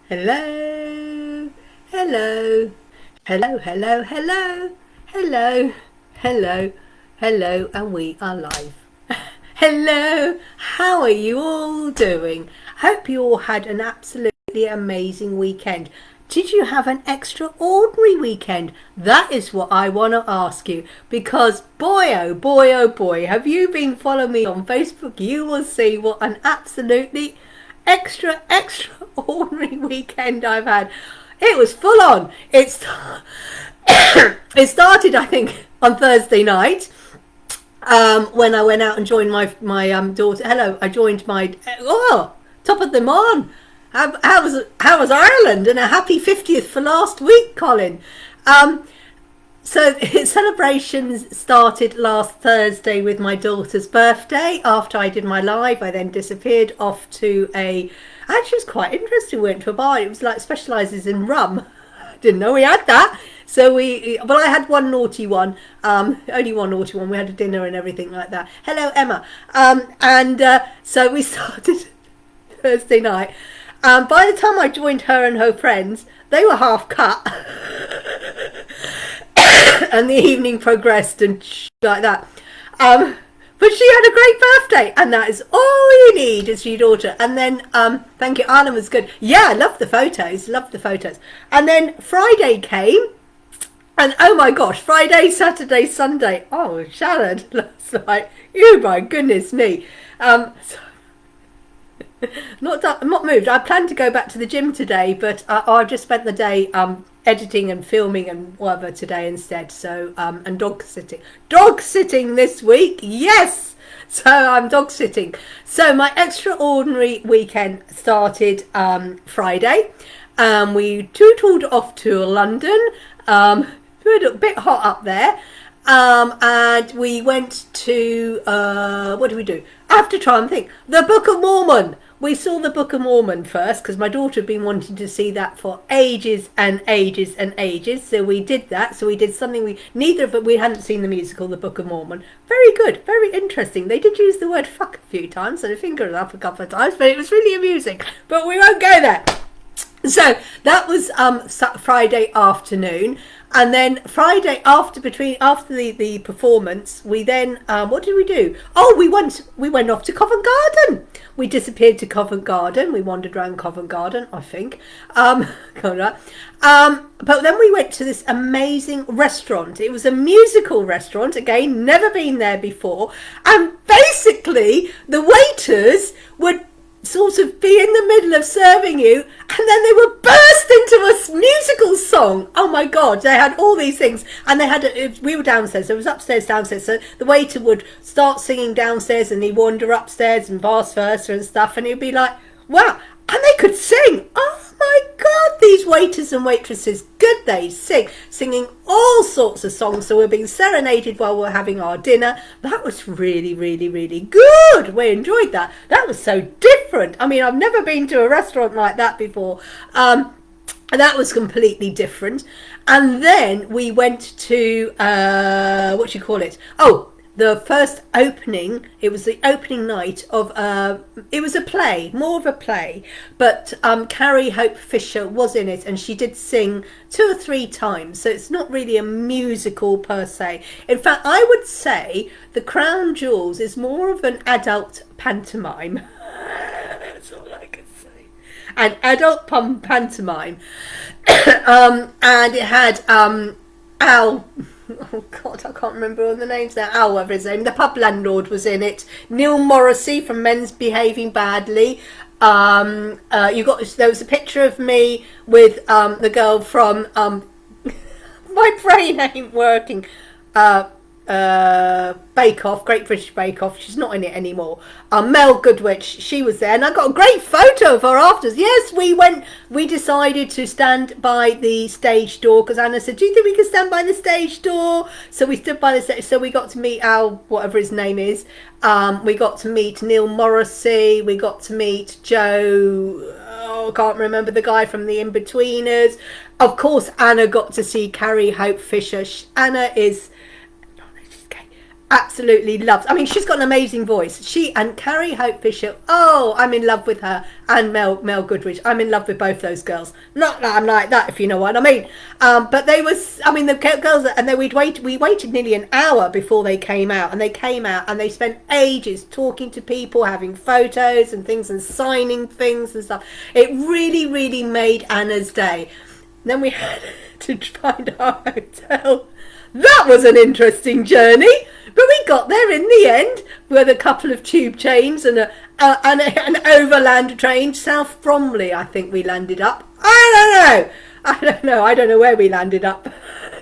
Hello, hello, hello, hello, hello, hello, hello, hello, and we are live. Hello, how are you all doing? Hope you all had an absolutely amazing weekend. Did you have an extraordinary weekend? That is what I want to ask you, because boy oh boy oh boy, have you been following me on Facebook, you will see what an absolutely extraordinary weekend I've had. It was full on. It started, I think, on Thursday night. When I went out and joined my daughter. Hello, I joined my top of the morn. How was Ireland, and a happy 50th for last week, Colin. So celebrations started last Thursday with my daughter's birthday. After I did my live, I then disappeared off to actually it was quite interesting. We went to a bar. It was like specialises in rum. Didn't know we had that. So I had one naughty one, only one naughty one. We had a dinner and everything like that. Hello, Emma. So we started Thursday night. By the time I joined her and her friends, they were half cut. And the evening progressed and like that. But she had a great birthday, and that is all you need as your daughter. And then, thank you, Anna was good. Yeah, I loved the photos. And then Friday came, and oh my gosh, Friday, Saturday, Sunday. Oh, Sharon, last night. Oh my goodness me. Not moved. I planned to go back to the gym today, but I've just spent the day editing and filming and whatever today instead. So and dog sitting this week. Yes, so I'm dog sitting. So my extraordinary weekend started Friday. We tootled off to London. It was a bit hot up there. And we went to what did we do? I have to try and think. The Book of Mormon. We saw the Book of Mormon first because my daughter had been wanting to see that for ages and ages and ages. So we did that. So we did something we hadn't seen the musical, The Book of Mormon. Very good, very interesting. They did use the word fuck a few times, so the finger was up a couple of times, but it was really amusing. But we won't go there. So that was Friday afternoon. And then Friday after the performance, we then what did we do? Oh, we went off to Covent Garden. We disappeared to Covent Garden. We wandered around Covent Garden, I think. But then we went to this amazing restaurant. It was a musical restaurant. Again, never been there before. And basically, the waiters would sort of be in the middle of serving you, and then they would burst into a musical song. Oh my god, they had all these things, and we were downstairs, so it was upstairs, downstairs, so the waiter would start singing downstairs and he'd wander upstairs and vice versa and stuff, and he'd be like, wow, and they could sing. Oh my god, these waiters and waitresses, good they singing all sorts of songs. So we're being serenaded while we're having our dinner. That was really, really, really good. We enjoyed that. That was so different. I mean, I've never been to a restaurant like that before. And that was completely different. And then we went to the first opening. It was the opening night of it was a play, more of a play, but Carrie Hope Fisher was in it, and she did sing 2 or 3 times, so it's not really a musical per se. In fact, I would say The Crown Jewels is more of an adult pantomime. That's all I can say. An adult pantomime. And it had Al, oh god, I can't remember all the names now. Al, whatever his name, the pub landlord was in it. Neil Morrissey from Men's Behaving Badly. There was a picture of me with the girl from my brain ain't working. Bake Off, Great British Bake Off. She's not in it anymore. Mel Goodwitch, she was there, and I got a great photo of her afterwards. Yes, we decided to stand by the stage door because Anna said, do you think we can stand by the stage door? So we stood by the stage, so we got to meet Al, whatever his name is. We got to meet Neil Morrissey, we got to meet Joe, I can't remember the guy from the In-Betweeners. Of course, Anna got to see Carrie Hope Fisher. Anna is absolutely loves. I mean, she's got an amazing voice. She and Carrie Hope Fisher. Oh, I'm in love with her, and Mel Goodrich. I'm in love with both those girls. Not that I'm like that, if you know what I mean. But they was. I mean, the girls, and then we waited nearly an hour before they came out, and they came out and they spent ages talking to people, having photos and things, and signing things and stuff. It really, really made Anna's day. Then we had to find our hotel. That was an interesting journey, but we got there in the end with a couple of tube trains and an overland train. South Bromley, I think we landed up. I don't know where we landed up.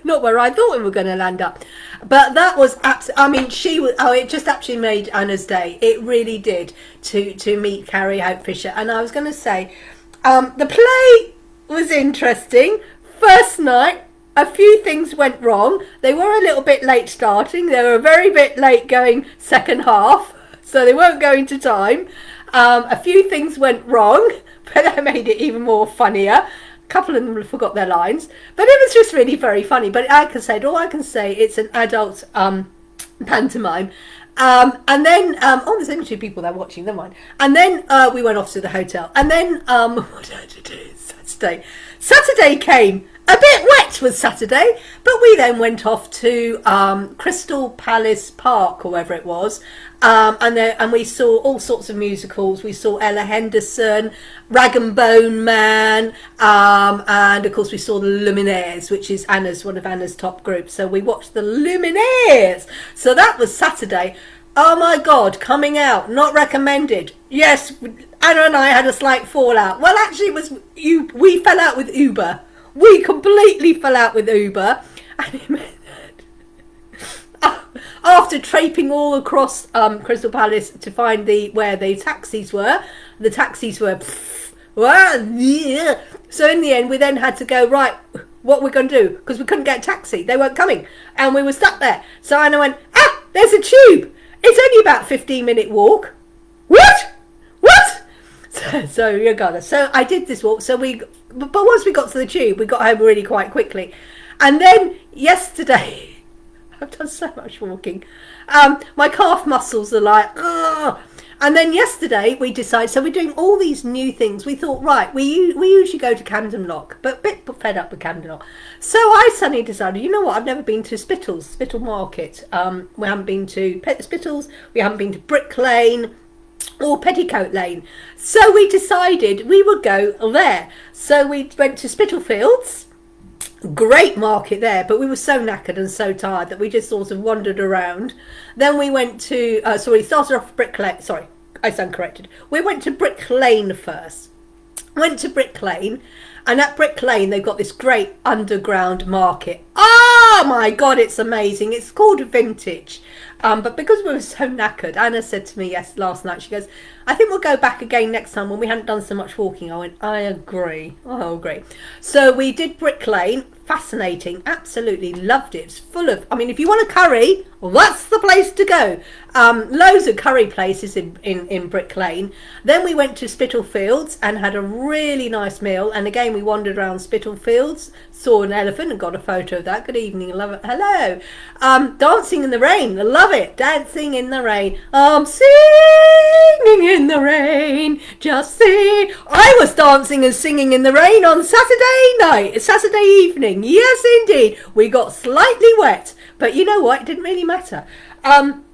Not where I thought we were going to land up. But that was I mean, it just actually made Anna's day. It really did to meet Carrie Hope Fisher. And I was going to say, the play was interesting. First night, a few things went wrong. They were a little bit late starting. They were a very bit late going second half, so they weren't going to time. A few things went wrong, but that made it even more funnier. A couple of them forgot their lines, but it was just really very funny. But all I can say, it's an adult pantomime. And then, there's only two people there watching, never mind. And then we went off to the hotel. And then, what did I do Saturday? Saturday came. A bit wet was Saturday, but we then went off to Crystal Palace Park, or wherever it was, and we saw all sorts of musicals. We saw Ella Henderson, Rag and Bone Man, and of course we saw the Lumineers, which is one of Anna's top groups. So we watched the Lumineers. So that was Saturday. Oh my God, coming out, not recommended. Yes, Anna and I had a slight fallout. Well, actually, we fell out with Uber. We completely fell out with Uber, and it meant that after traipsing all across Crystal Palace to find where the taxis were, so in the end we then had to go, right, what we're going to do, because we couldn't get a taxi, they weren't coming, and we were stuck there. So Anna went, there's a tube, it's only about a 15-minute walk. What? So you got it. So I did this walk. But once we got to the tube, we got home really quite quickly. And then yesterday, I've done so much walking. My calf muscles are like, ugh. And then yesterday we decided, so we're doing all these new things. We thought, right, we usually go to Camden Lock, but a bit fed up with Camden Lock. So I suddenly decided, you know what, I've never been to Spittle Market. We haven't been to Spittles. We haven't been to Brick Lane or Petticoat Lane. So we decided we would go there. So we went to Spitalfields. Great market there, but we were so knackered and so tired that we just sort of wandered around. Then we went to we started off Brick Lane. Sorry, I stand corrected. We went to Brick Lane first. Went to Brick Lane, and at Brick Lane they've got this great underground market. Oh my God, it's amazing. It's called Vintage. But because we were so knackered, Anna said to me last night, she goes, I think we'll go back again next time when we hadn't done so much walking. I went, I agree. Oh, great. So we did Brick Lane. Fascinating. Absolutely loved it. It's full of, if you want a curry, well, that's the place to go. Loads of curry places in Brick Lane. Then we went to Spitalfields and had a really nice meal. And again, we wandered around Spitalfields, saw an elephant and got a photo of that. Good evening. Love it. Hello. Dancing in the rain. I love it. Dancing in the rain. Singing in the rain. Just sing. I was dancing and singing in the rain on Saturday evening. Yes, indeed. We got slightly wet, but you know what? It didn't really matter. And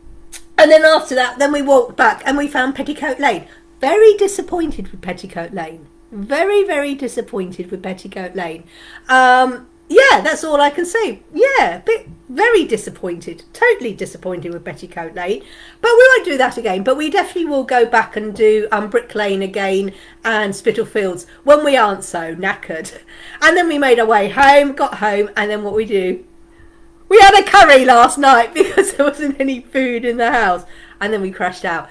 then after that, then we walked back and we found Petticoat Lane. Very disappointed with Petticoat Lane. Very, very disappointed with Petticoat Lane. Yeah, that's all I can say. Yeah, very disappointed. Totally disappointed with Petticoat Lane. But we won't do that again. But we definitely will go back and do Brick Lane again and Spitalfields when we aren't so knackered. And then we made our way home, got home, and then what we do? We had a curry last night because there wasn't any food in the house. And then we crashed out.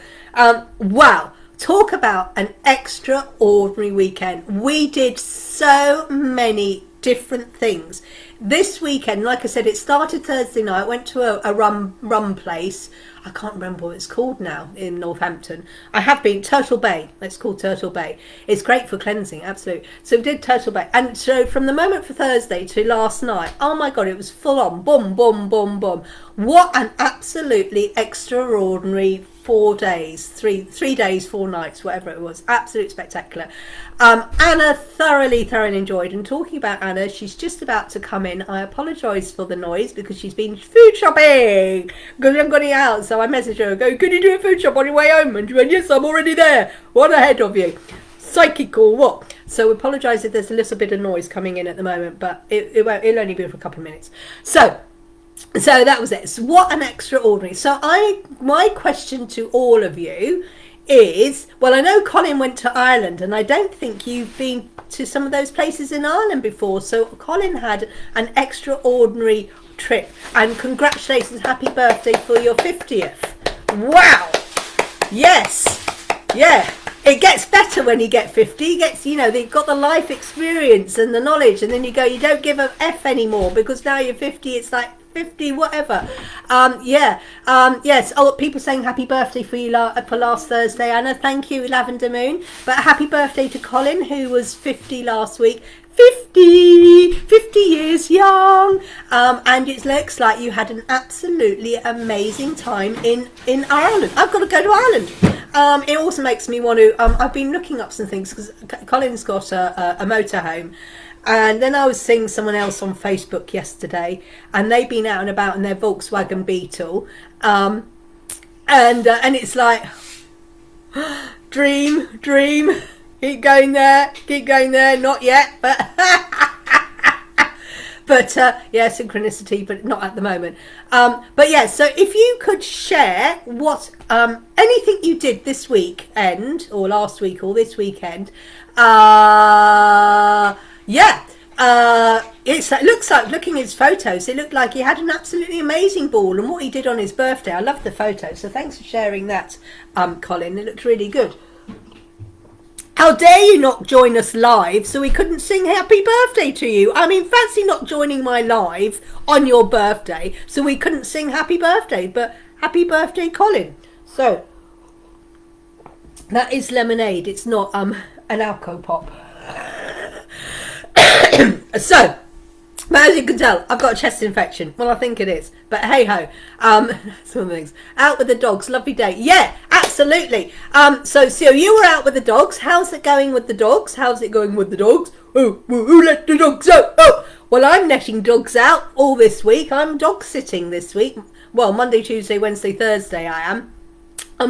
Wow. Talk about an extraordinary weekend. We did so many different things. This weekend, like I said, it started Thursday night. Went to a rum place. I can't remember what it's called now in Northampton. I have been Turtle Bay. It's called Turtle Bay. It's great for cleansing, absolutely. So we did Turtle Bay, and so from the moment for Thursday to last night, oh my god, it was full on, boom, boom, boom, boom. What an absolutely extraordinary 4 days, three days, 4 nights, whatever it was. Absolutely spectacular. Anna thoroughly enjoyed. And talking about Anna, she's just about to come in. I apologise for the noise because she's been food shopping because I haven't got it out. So I messaged her, go, could you do a food shop on your way home? And she went, yes, I'm already there. One ahead of you. Psychical, what? So we apologise if there's a little bit of noise coming in at the moment, but it'll only be for a couple of minutes. So that was it. So what an extraordinary. So my question to all of you is, well, I know Colin went to Ireland, and I don't think you've been to some of those places in Ireland before. So Colin had an extraordinary trip, and congratulations, happy birthday for your 50th. Wow. Yes. Yeah. It gets better when you get 50. You get, they've got the life experience and the knowledge, and then you don't give a F anymore because now you're 50. It's like 50 whatever. Yes. Oh, people saying happy birthday for you for last Thursday, Anna. Thank you, Lavender Moon. But happy birthday to Colin, who was 50 last week. 50 years young. And it looks like you had an absolutely amazing time in Ireland. I've got to go to Ireland. It also makes me want to, I've been looking up some things because Colin's got a motorhome. And then I was seeing someone else on Facebook yesterday, and they've been out and about in their Volkswagen Beetle, and it's like, dream, keep going there, not yet, but yeah, synchronicity, but not at the moment. But yeah, so if you could share what anything you did this weekend or last week or this weekend, it looks like, looking at his photos, it looked like he had an absolutely amazing ball, and what he did on his birthday. I love the photos, so thanks for sharing that, Colin. It looked really good. How dare you not join us live so we couldn't sing happy birthday to you? I mean, fancy not joining my live on your birthday so we couldn't sing happy birthday, but happy birthday, Colin. So that is lemonade. It's not an Alco Pop. So, but as you can tell, I've got a chest infection. Well, I think it is, but hey ho. Some things. Out with the dogs. Lovely day. Yeah, absolutely. So you were out with the dogs. How's it going with the dogs? How's it going with the dogs? Oh, who let the dogs out? Oh, well, I'm letting dogs out all this week. I'm dog sitting this week. Well, Monday, Tuesday, Wednesday, Thursday. I'm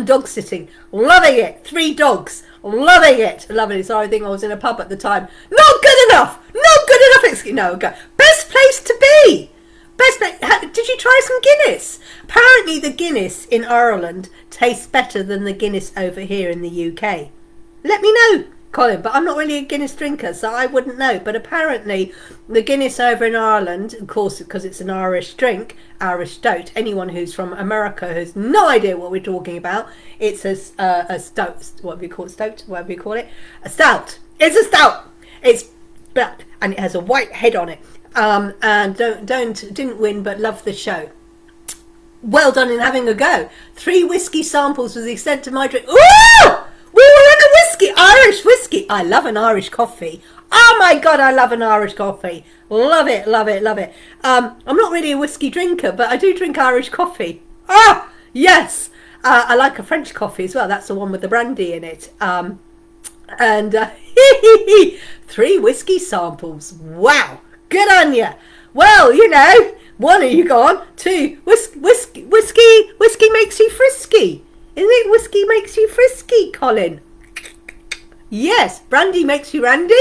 dog sitting. Loving it. 3 dogs. Loving it. Sorry, I think I was in a pub at the time. Not good enough. No, go. Best place to be. Did you try some Guinness? Apparently the Guinness in Ireland tastes better than the Guinness over here in the UK. Let me know, Colin, but I'm not really a Guinness drinker, so I wouldn't know. But apparently the Guinness over in Ireland, of course, because it's an Irish drink, Irish stout. Anyone who's from America has no idea what we're talking about. It's a stout. What do we call it? Stout? Whatever you call it. A stout. It's a stout. It's black and it has a white head on it. And didn't win, but loved the show. Well done in having a go. 3 whiskey samples was the extent of my drink. Ooh! We were in a whiskey, Irish whiskey. I love an Irish coffee. Oh my God, I love an Irish coffee. Love it. I'm not really a whiskey drinker, but I do drink Irish coffee. Ah, yes. I like a French coffee as well. That's the one with the brandy in it. And 3 whiskey samples. Wow. Good on you. Well, 1 of you gone. 2. Whiskey makes you frisky. Isn't it? Whiskey makes you frisky, Colin. Yes. Brandy makes you randy.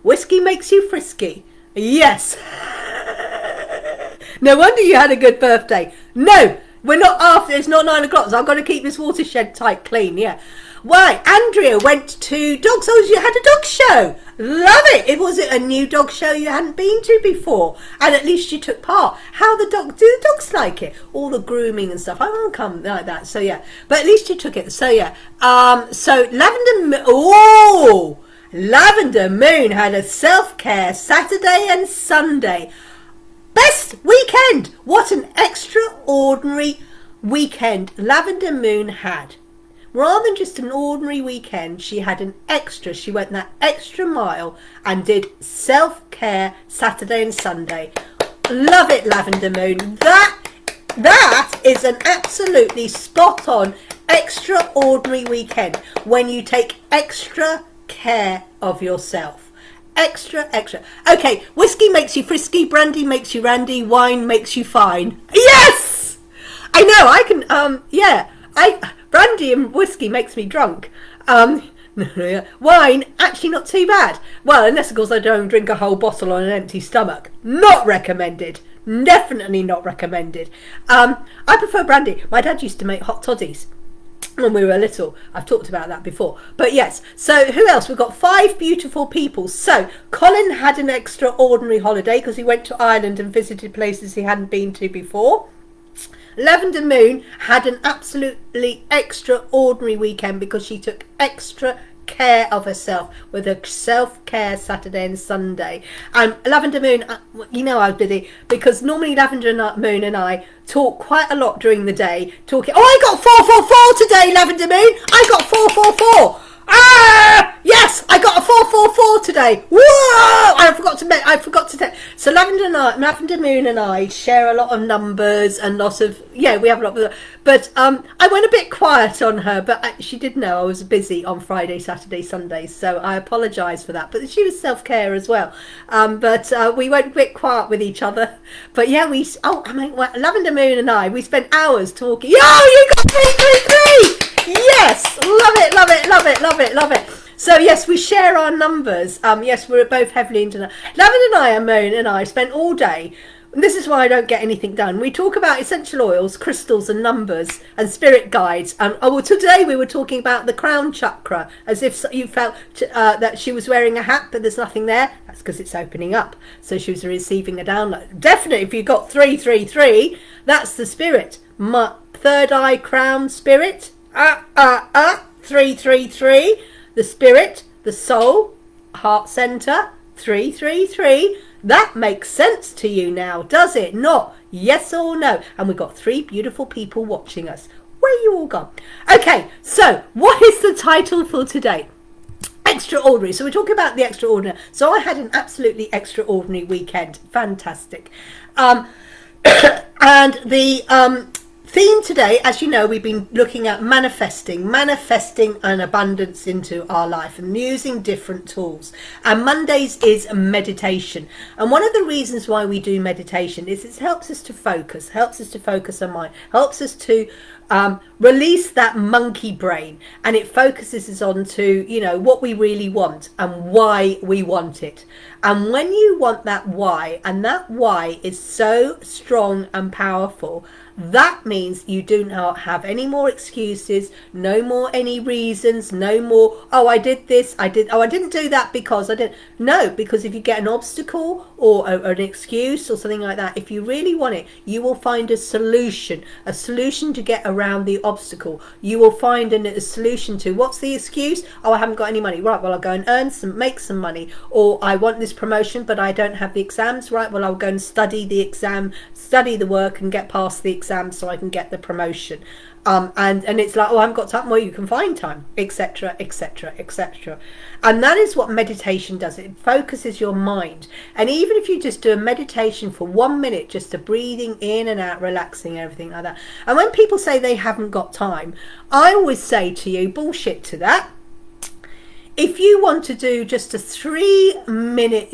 Whiskey makes you frisky. Yes. No wonder you had a good birthday. No, we're not after. It's not 9 o'clock, so I've got to keep this watershed tight clean. Yeah. Why? Andrea went to dogs. Oh, you had a dog show. Love it. Was it a new dog show you hadn't been to before? And at least you took part. Do the dogs like it? All the grooming and stuff. I won't come like that. So yeah, but at least you took it. So yeah. So Lavender Moon had a self-care Saturday and Sunday. Best weekend. What an extraordinary weekend Lavender Moon had. Rather than just an ordinary weekend, she had an extra. She went that extra mile and did self-care Saturday and Sunday. Love it, Lavender Moon. That is an absolutely spot on extraordinary weekend when you take extra care of yourself. Extra. Okay, whiskey makes you frisky, brandy makes you randy, wine makes you fine. Yes! I know, I can, brandy and whiskey makes me drunk. Wine, actually not too bad. Well, unless of course I don't drink a whole bottle on an empty stomach. Not recommended. Definitely not recommended. I prefer brandy. My dad used to make hot toddies when we were little. I've talked about that before. But yes, so who else? We've got 5 beautiful people. So Colin had an extraordinary holiday because he went to Ireland and visited places he hadn't been to before. Lavender Moon had an absolutely extraordinary weekend because she took extra care of herself with a self-care Saturday and Sunday. Lavender Moon, you know I was busy because normally Lavender Moon and I talk quite a lot during the day, talking, I got 444 today, Lavender Moon, I got 444. Yes, I got a 444 today. Whoa! I forgot to take. So Lavender Moon and I share a lot of numbers and lots of, we have a lot of, but I went a bit quiet on her, but she did know I was busy on Friday, Saturday, Sunday, so I apologise for that. But she was self-care as well. But we went a bit quiet with each other. But yeah, Lavender Moon and I, we spent hours talking. Yo, you got 333! Yes, love it. So yes, we share our numbers. Yes, we're both heavily into that. Lavender Moon and I spent all day. And this is why I don't get anything done. We talk about essential oils, crystals and numbers and spirit guides. Today we were talking about the crown chakra, as if you felt that she was wearing a hat, but there's nothing there. That's because it's opening up. So she was receiving a download. Definitely, if you got 333, that's the spirit. My third eye crown spirit. 333, the spirit, the soul, heart center, 333. That makes sense to you now, does it not? Yes or no? And we've got 3 beautiful people watching us. Where are you all gone? Okay, so what is the title for today? Extraordinary. So we're talking about the extraordinary. So I had an absolutely extraordinary weekend. Fantastic. And the theme today, as you know, we've been looking at manifesting an abundance into our life and using different tools. And Mondays is meditation. And one of the reasons why we do meditation is it helps us to focus our mind, helps us to release that monkey brain, and it focuses us on to, what we really want and why we want it. And when you want that why, and that why is so strong and powerful, that means you do not have any more excuses, no more any reasons, no more, I did this, I didn't do that because I didn't. No, because if you get an obstacle or an excuse or something like that, if you really want it, you will find a solution to get around the obstacle. You will find a solution to, what's the excuse? I haven't got any money. Right, well, I'll go and make some money. Or I want this promotion, but I don't have the exams. Right, well, I'll go and study the exam, study the work and get past the exam so I can get the promotion. And it's like, I haven't got time. Well, you can find time, etc. And that is what meditation does. It focuses your mind. And even if you just do a meditation for 1 minute, just a breathing in and out, relaxing, everything like that. And when people say they haven't got time, I always say to you, bullshit to that. If you want to do just a 3-minute,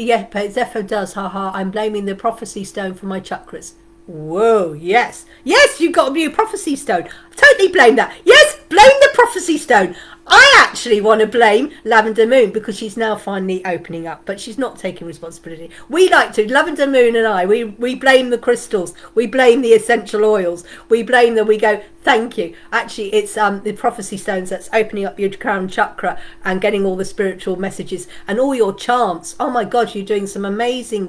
Zephyr does, I'm blaming the prophecy stone for my chakras. Whoa, yes, you've got a new prophecy stone. Totally blame that. Yes, blame the prophecy stone. I actually want to blame Lavender Moon because she's now finally opening up, but she's not taking responsibility. We like to, Lavender Moon and I, we blame the crystals, we blame the essential oils, we blame them, we go, thank you. Actually, it's the prophecy stones that's opening up your crown chakra and getting all the spiritual messages and all your chants. Oh my God, you're doing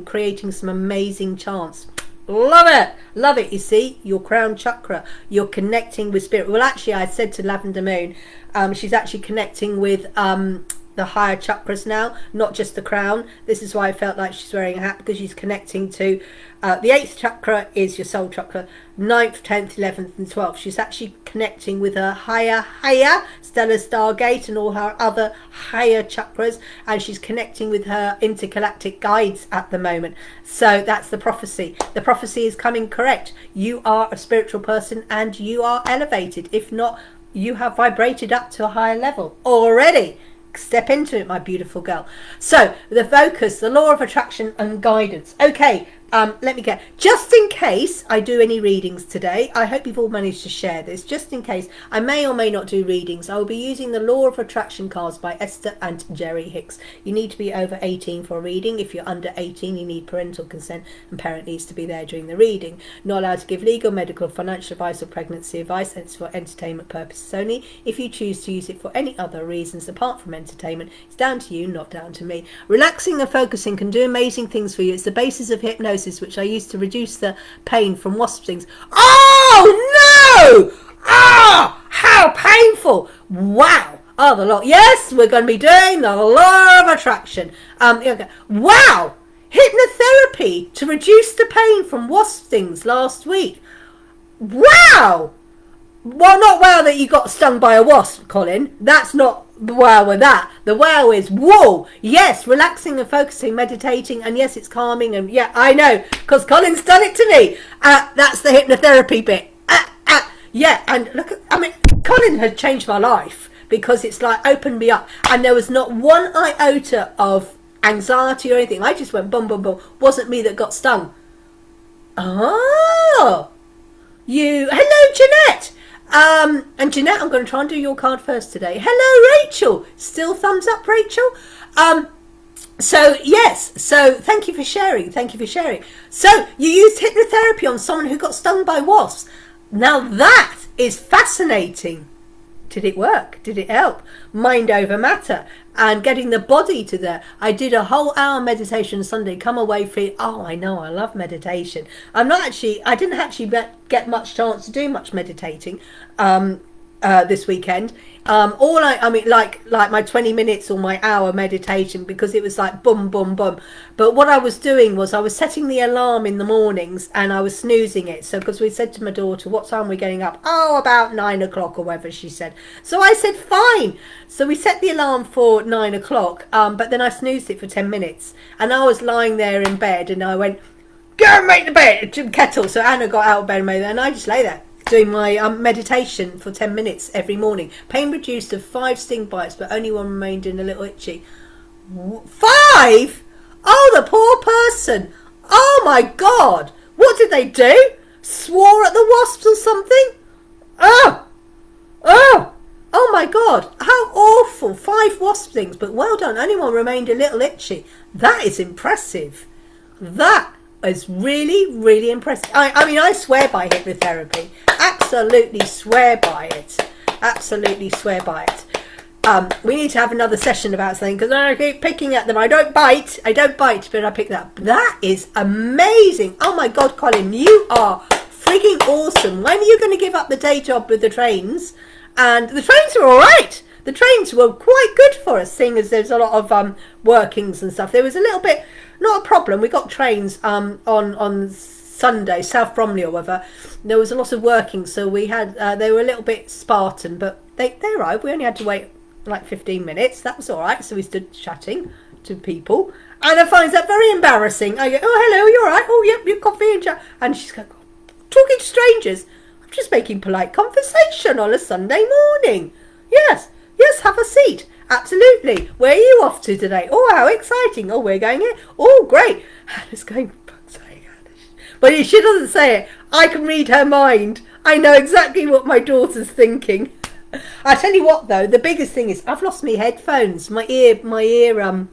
creating some amazing chants. Love it. You see, your crown chakra, you're connecting with spirit. Well, actually, I said to Lavender Moon, she's actually connecting with the higher chakras now, not just the crown. This is why I felt like she's wearing a hat, because she's connecting to the 8th chakra is your soul chakra, 9th, 10th, 11th and 12th. She's actually connecting with her higher stellar stargate and all her other higher chakras, and she's connecting with her intergalactic guides at the moment. So that's the prophecy. The prophecy is coming correct. You are a spiritual person and you are elevated. If not, you have vibrated up to a higher level already. Step into it, my beautiful girl. So the focus, the law of attraction and guidance. Okay, let me get, just in case I do any readings today, I hope you've all managed to share this, just in case I may or may not do readings. I will be using the law of attraction cards by Esther and Jerry Hicks. You need to be over 18 for a reading. If you're under 18, you need parental consent, and parent needs to be there during the reading. Not allowed to give legal, medical, financial advice or pregnancy advice, and it's for entertainment purposes only. If you choose to use it for any other reasons apart from entertainment, it's down to you, not down to me. Relaxing and focusing can do amazing things for you. It's the basis of hypnosis, which I use to reduce the pain from wasp stings. Oh no! Ah, how painful! Wow. Oh, the law. Yes, we're going to be doing the law of attraction. Okay. Wow. Hypnotherapy to reduce the pain from wasp stings last week. Wow. Well, not wow that you got stung by a wasp, Colin. That's not the wow with that. The wow is, whoa, yes, relaxing and focusing, meditating, and yes, it's calming, and yeah, I know, because Colin's done it to me. That's the hypnotherapy bit. Yeah, and look, Colin has changed my life, because it's like opened me up, and there was not one iota of anxiety or anything. I just went boom, boom, boom. Wasn't me that got stung. Oh, hello, Jeanette. And Jeanette, I'm going to try and do your card first today. Hello, Rachel. Still thumbs up, Rachel. So yes, so thank you for sharing. So you used hypnotherapy on someone who got stung by wasps. Now that is fascinating. Did it work? Did it help? Mind over matter, and getting the body to there. I did a whole hour meditation Sunday, come away feeling, oh, I know, I love meditation. I didn't actually get much chance to do much meditating this weekend. Like my 20 minutes or my hour meditation, because it was like boom, boom, boom. But what I was doing was I was setting the alarm in the mornings and I was snoozing it. So because we said to my daughter, what time are we getting up? Oh, about 9 o'clock or whatever she said. So I said, fine. So we set the alarm for 9 o'clock, but then I snoozed it for 10 minutes. And I was lying there in bed and I went, go and make the bed, kettle. So Anna got out of bed and made that, and I just lay there doing my meditation for 10 minutes every morning. Pain reduced of 5 sting bites, but only one remained in a little itchy. 5? Oh, the poor person. Oh my God. What did they do? Swore at the wasps or something? Oh my God. How awful. 5 wasp stings, but well done. Only one remained a little itchy. That is impressive. That is really, really impressive. I swear by hypnotherapy. Absolutely swear by it. We need to have another session about something, because I keep picking at them. I don't bite, but I pick that up. That is amazing. Oh my God, Colin, you are freaking awesome. When are you going to give up the day job with the trains? And the trains are all right. The trains were quite good for us, seeing as there's a lot of workings and stuff. There was a little bit, not a problem. We got trains on Sunday, South Bromley or whatever. There was a lot of working, so we had they were a little bit Spartan, but they arrived. We only had to wait like 15 minutes. That was all right. So we stood chatting to people, and I find that very embarrassing. I go, oh, hello, you all right? Oh, yep, your coffee and chat. And she's going, talking to strangers. I'm just making polite conversation on a Sunday morning. Yes, have a seat. Absolutely. Where are you off to today? Oh, how exciting. Oh, we're going here. Oh, great. Hannah's going, but she doesn't say it. I can read her mind. I know exactly what my daughter's thinking. I tell you what, though, the biggest thing is I've lost my headphones, my ear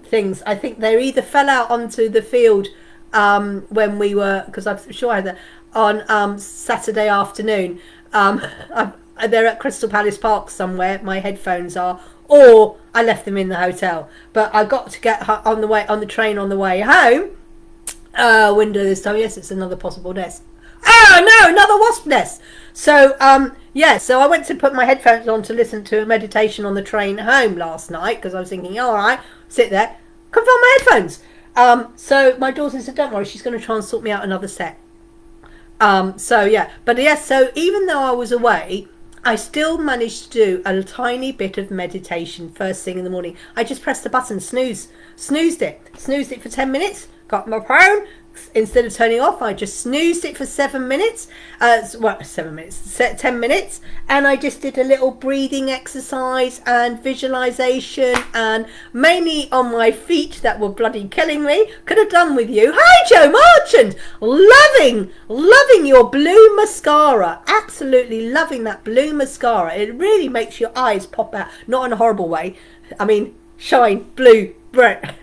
things. I think they either fell out onto the field when we were, because I'm sure I had that on Saturday afternoon. They're at Crystal Palace Park somewhere. My headphones are, or I left them in the hotel. But I got to get her on the train on the way home. Window this time. Yes, it's another possible nest. Oh no, another wasp nest. So Yeah, so I went to put my headphones on to listen to a meditation on the train home last night because I was thinking, all right, sit there, couldn't find my headphones. So my daughter said, don't worry, she's going to try and sort me out another set. So yeah, but yes, so even though I was away, I still managed to do a tiny bit of meditation first thing in the morning. I just pressed the button, snoozed it for 10 minutes, got my phone. Instead of turning off, I just snoozed it for 7 minutes. 7 minutes, 10 minutes, and I just did a little breathing exercise and visualization, and mainly on my feet that were bloody killing me. Could have done with you. Hi, Joe Marchand. Loving your blue mascara. Absolutely loving that blue mascara. It really makes your eyes pop out. Not in a horrible way. I mean, shine blue, bright.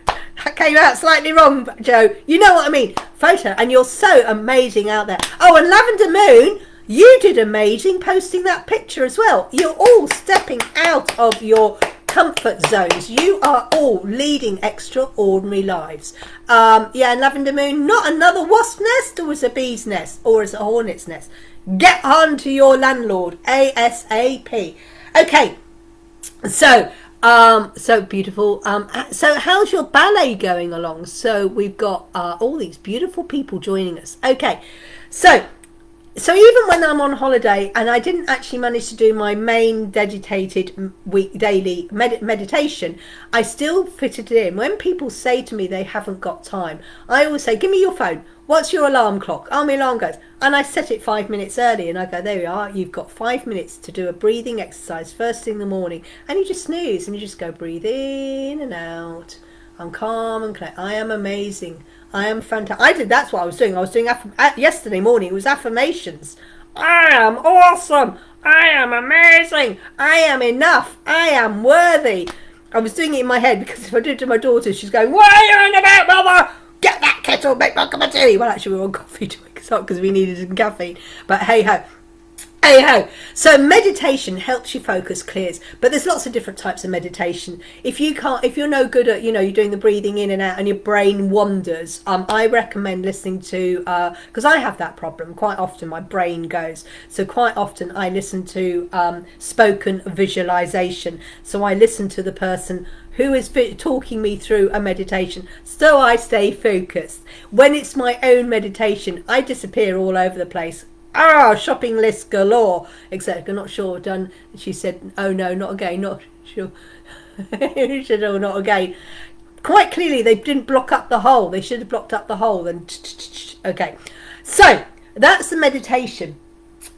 That came out slightly wrong, Joe. You know what I mean. Photo. And you're so amazing out there. Oh, and Lavender Moon, you did amazing posting that picture as well. You're all stepping out of your comfort zones. You are all leading extraordinary lives. Yeah, and Lavender Moon, not another wasp nest, or is a bee's nest, or is a hornet's nest. Get on to your landlord ASAP. Okay, so beautiful. So how's your ballet going along? So we've got all these beautiful people joining us. Okay, so even when I'm on holiday and I didn't actually manage to do my main dedicated daily meditation, I still fitted it in. When people say to me they haven't got time, I always say, give me your phone. What's your alarm clock? Oh, my alarm goes. And I set it 5 minutes early, and I go, there we are. You've got 5 minutes to do a breathing exercise first thing in the morning. And you just snooze and you just go breathe in and out. I'm calm and clear. I am amazing. I am fantastic. That's what I was doing. I was doing yesterday morning. It was affirmations. I am awesome. I am amazing. I am enough. I am worthy. I was doing it in my head because if I did it to my daughter, she's going, what are you on about, mother? Get that kettle, make my cup of tea. Well, actually, we were on coffee to wake us up because we needed some caffeine. But hey ho. Hey ho. So meditation helps you focus, clears. But there's lots of different types of meditation. If you're no good at, you're doing the breathing in and out and your brain wanders, I recommend listening to, because I have that problem. Quite often my brain goes. So quite often I listen to spoken visualization. So I listen to the person who is talking me through a meditation, so I stay focused. When it's my own meditation, I disappear all over the place. Shopping list galore, except I'm not sure done. She said, oh no, not again, not sure. She said, oh, not again. Quite clearly, they didn't block up the hole. They should have blocked up the hole. Then, okay. So that's the meditation.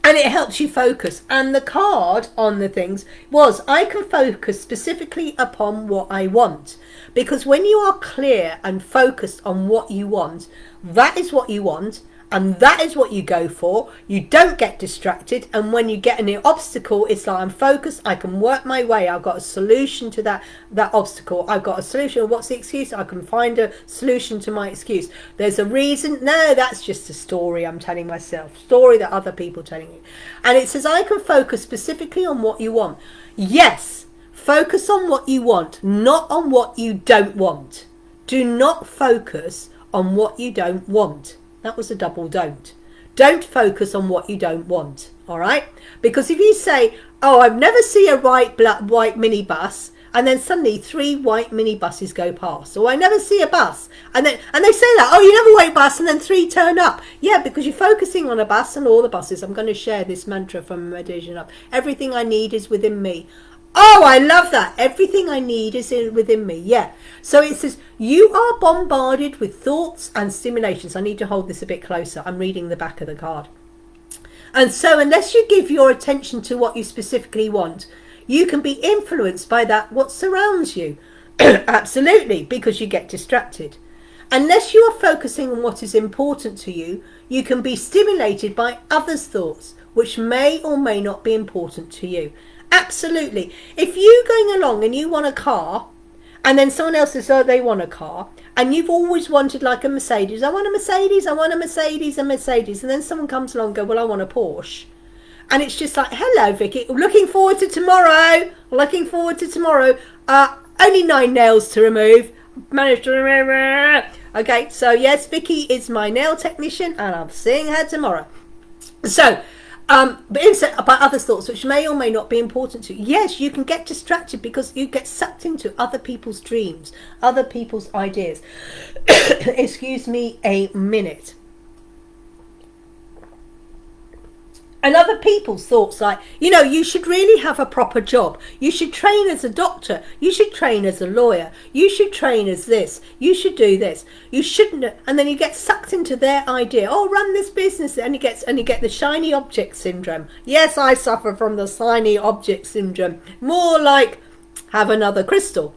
And it helps you focus. And the card on the things was, I can focus specifically upon what I want. Because when you are clear and focused on what you want, that is what you want. And that is what you go for. You don't get distracted. And when you get an obstacle, it's like, I'm focused. I can work my way. I've got a solution to that obstacle. I've got a solution. What's the excuse? I can find a solution to my excuse. There's a reason. No, that's just a story I'm telling myself. Story that other people are telling you. And it says, I can focus specifically on what you want. Yes, focus on what you want, not on what you don't want. Do not focus on what you don't want. That was a double don't. Don't focus on what you don't want, all right? Because if you say, oh, I've never seen a white minibus, and then suddenly 3 white minibuses go past, or I never see a bus, and they say that, oh, you never wait bus, and then 3 turn up. Yeah, because you're focusing on a bus and all the buses. I'm going to share this mantra from Meditation Up. Everything I need is within me. Oh, I love that. Everything I need is within me. Yeah. So it says, you are bombarded with thoughts and stimulations. I need to hold this a bit closer. I'm reading the back of the card. And so unless you give your attention to what you specifically want, you can be influenced by what surrounds you. Absolutely, because you get distracted. Unless you are focusing on what is important to you, you can be stimulated by others' thoughts, which may or may not be important to you. Absolutely. If you're going along and you want a car, and then someone else says, oh, they want a car, and you've always wanted like a Mercedes. I want a Mercedes, I want a Mercedes, a Mercedes. And then someone comes along and goes, well, I want a Porsche. And it's just like, hello, Vicky. Looking forward to tomorrow. Looking forward to tomorrow. Only 9 nails to remove. Managed to remove. Okay, so yes, Vicky is my nail technician, and I'm seeing her tomorrow. So, But instead by other thoughts which may or may not be important to you. Yes, you can get distracted because you get sucked into other people's dreams, other people's ideas. Excuse me a minute. And other people's thoughts, like, you know, you should really have a proper job. You should train as a doctor. You should train as a lawyer. You should train as this. You should do this. You shouldn't. And then you get sucked into their idea. Oh, run this business. And you get the shiny object syndrome. Yes, I suffer from the shiny object syndrome. More like have another crystal.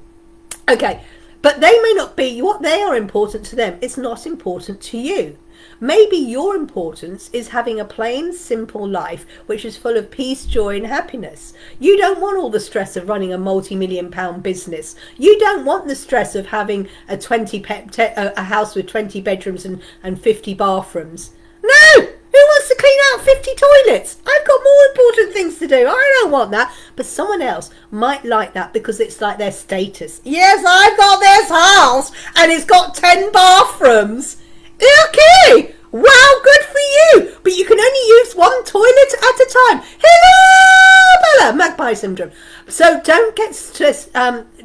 Okay. But they may not be, what they are important to them is not important to you. Maybe your importance is having a plain, simple life which is full of peace, joy and happiness. You don't want all the stress of running a multi-million-pound business. You don't want the stress of having a house with 20 bedrooms and 50 bathrooms. No! Who wants to clean out 50 toilets? I've got more important things to do. I don't want that. But someone else might like that because it's like their status. Yes, I've got this house and it's got 10 bathrooms. Okay, wow, good for you. But you can only use one toilet at a time. Hello, Bella, magpie syndrome. So don't get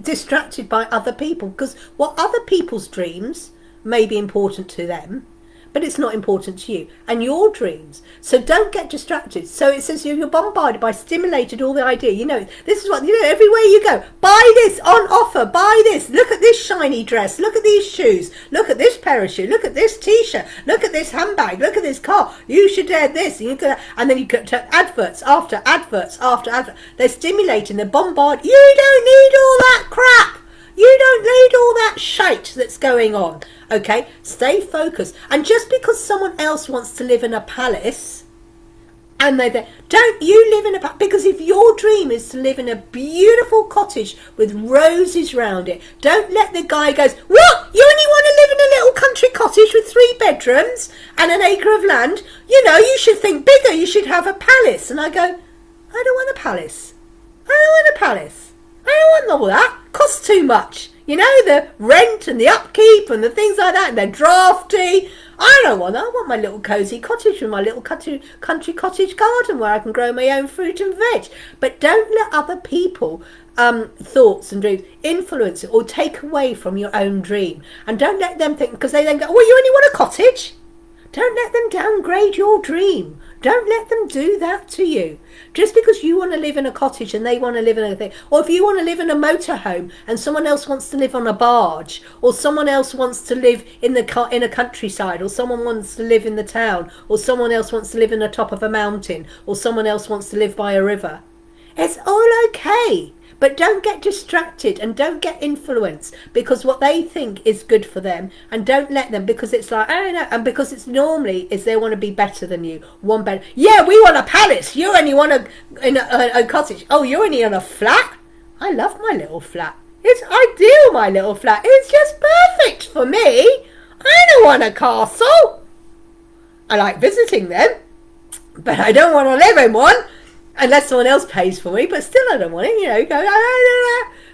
distracted by other people, because what other people's dreams may be important to them, but it's not important to you and your dreams. So don't get distracted. So it says you're bombarded by stimulated all the idea. You know, this is what, you know, everywhere you go, buy this on offer, buy this, look at this shiny dress, look at these shoes, look at this pair of shoes, look at this t-shirt, look at this handbag, look at this car, you should add this, and then you get adverts after adverts after adverts. They're stimulating, they're bombarded. You don't need all that crap. You don't need all that shite that's going on. Okay, stay focused. And just because someone else wants to live in a palace, and don't you live in a palace? Because if your dream is to live in a beautiful cottage with roses round it, don't let the guy go, what? You only want to live in a little country cottage with 3 bedrooms and an acre of land? You know, you should think bigger. You should have a palace. And I go, I don't want a palace. I don't want a palace. I don't want all that. Costs too much. You know, the rent and the upkeep and the things like that, and they're drafty. I don't want that. I want my little cosy cottage with my little country cottage garden where I can grow my own fruit and veg. But don't let other people thoughts and dreams influence it or take away from your own dream. And don't let them think, because they then go, well, you only want a cottage? Don't let them downgrade your dream. Don't let them do that to you. Just because you want to live in a cottage and they want to live in a thing, or if you want to live in a motorhome and someone else wants to live on a barge, or someone else wants to live in a countryside, or someone wants to live in the town, or someone else wants to live in the top of a mountain, or someone else wants to live by a river, it's all okay. But don't get distracted and don't get influenced because what they think is good for them, and don't let them, because it's like, I don't know, and because it's normally is they want to be better than you. One better. Yeah, we want a palace. You only want a cottage. Oh, you're only on a flat? I love my little flat. It's ideal, my little flat. It's just perfect for me. I don't want a castle. I like visiting them, but I don't want to live in one. Unless someone else pays for me, but still I don't want it, you know, go,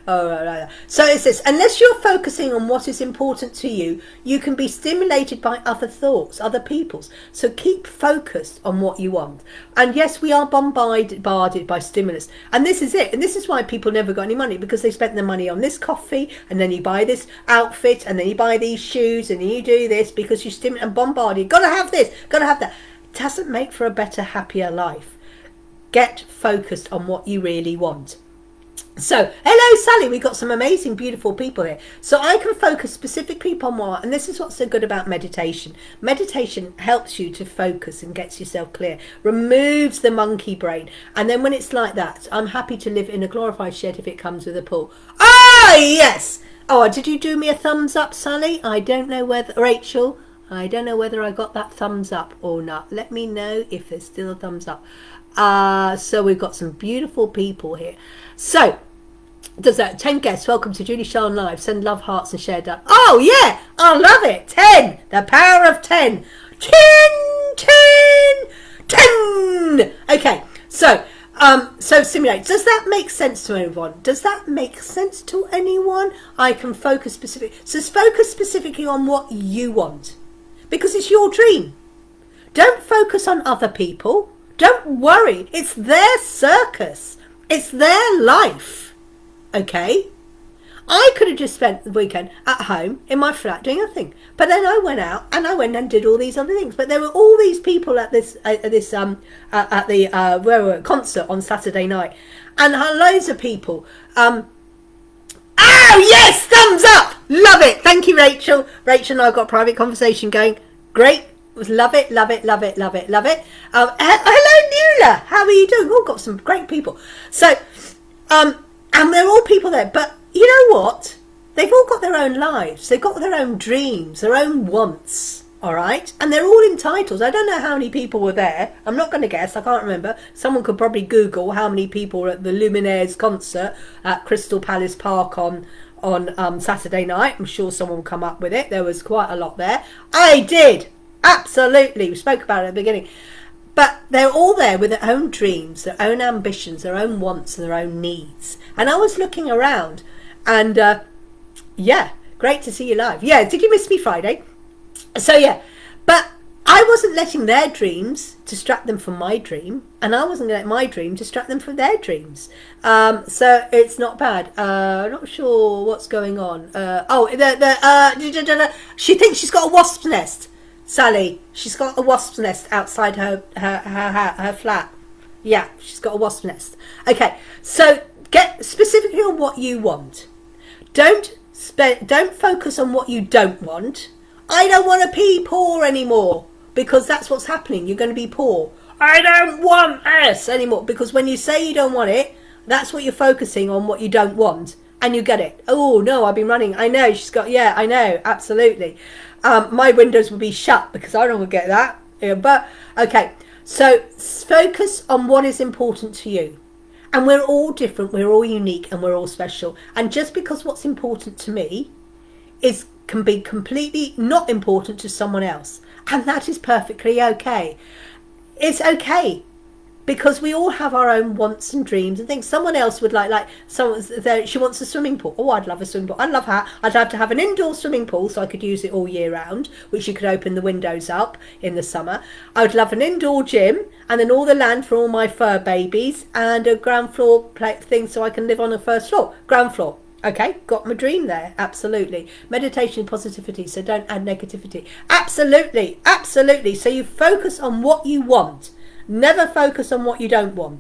oh, so it's this, unless you're focusing on what is important to you, you can be stimulated by other thoughts, other people's. So keep focused on what you want. And yes, we are bombarded by stimulus. And this is it. And this is why people never got any money, because they spent their money on this coffee, and then you buy this outfit, and then you buy these shoes, and then you do this because you stimulate and bombarded. Gotta have this, gotta have that. It doesn't make for a better, happier life. Get focused on what you really want. So, hello Sally, we've got some amazing, beautiful people here. So I can focus specifically upon what, and this is what's so good about meditation. Meditation helps you to focus and gets yourself clear, removes the monkey brain. And then when it's like that, I'm happy to live in a glorified shed if it comes with a pool. Ah, yes! Oh, did you do me a thumbs up, Sally? I don't know whether, Rachel, I don't know whether I got that thumbs up or not. Let me know if there's still a thumbs up. So we've got some beautiful people here. So does that 10 guests? Welcome to Julie-Sian Live. Send love, hearts and share that. Oh yeah, I love it. 10, the power of 10. 10. Okay, so simulate. Does that make sense to anyone? Does that make sense to anyone? I can focus specifically. So focus specifically on what you want, because it's your dream. Don't focus on other people. Don't worry. It's their circus. It's their life. Okay? I could have just spent the weekend at home in my flat doing nothing, but then I went out and I went and did all these other things. But there were all these people at the concert on Saturday night, and loads of people. Oh yes, thumbs up, love it. Thank you, Rachel. Rachel and I got a private conversation going. Great, love it, love it, love it, love it, love it. Hello, Nuala. How are you doing? Oh, got some great people. So, and they're all people there, but. You know what? They've all got their own lives. They've got their own dreams, their own wants, all right? And they're all entitled. I don't know how many people were there. I'm not going to guess. I can't remember. Someone could probably Google how many people were at the Luminaires concert at Crystal Palace Park on Saturday night. I'm sure someone will come up with it. There was quite a lot there. I did. Absolutely. We spoke about it at the beginning. But they're all there with their own dreams, their own ambitions, their own wants and their own needs. And I was looking around. And yeah, great to see you live. Yeah, did you miss me Friday? So yeah, but I wasn't letting their dreams distract them from my dream, and I wasn't letting my dream distract them from their dreams. So it's not bad. Not sure what's going on. She thinks she's got a wasp's nest. Sally, she's got a wasp's nest outside her flat. Yeah, she's got a wasp's nest. Okay, so get specifically on what you want. Don't focus on what you don't want. I don't want to be poor anymore, because that's what's happening. You're going to be poor. I don't want this anymore, because when you say you don't want it, that's what you're focusing on, what you don't want, and you get it. Oh no, I've been running. I know she's got. Yeah, I know, absolutely. My windows will be shut because I don't want to get that. Yeah, but okay, so focus on what is important to you. And we're all different, we're all unique, and we're all special. And just because what's important to me can be completely not important to someone else. And that is perfectly okay. It's okay. Because we all have our own wants and dreams and things. Someone else would like she wants a swimming pool. Oh, I'd love a swimming pool. I'd love to have an indoor swimming pool so I could use it all year round, which you could open the windows up in the summer. I would love an indoor gym, and then all the land for all my fur babies, and a ground floor thing so I can live on the first floor. Ground floor. Okay, got my dream there. Absolutely. Meditation, positivity, so don't add negativity. Absolutely, absolutely. So you focus on what you want. Never focus on what you don't want.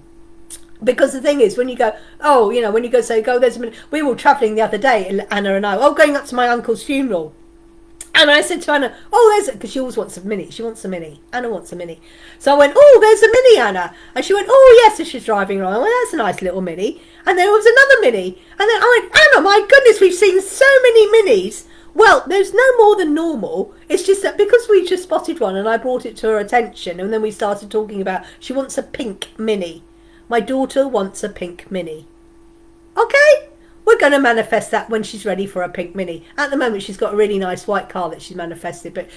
Because the thing is, when you go, when you go say, there's a minute. We were travelling the other day, Anna and I, going up to my uncle's funeral. And I said to Anna, because she always wants a mini. She wants a mini. Anna wants a mini. So I went, there's a mini, Anna. And she went, yes. So she's driving around. I went, that's a nice little mini. And there was another mini. And then I went, Anna, my goodness, we've seen so many minis. Well, there's no more than normal. It's just that because we just spotted one and I brought it to her attention, and then we started talking about she wants a pink mini. My daughter wants a pink mini. Okay, we're going to manifest that when she's ready for a pink mini. At the moment, she's got a really nice white car that she's manifested, but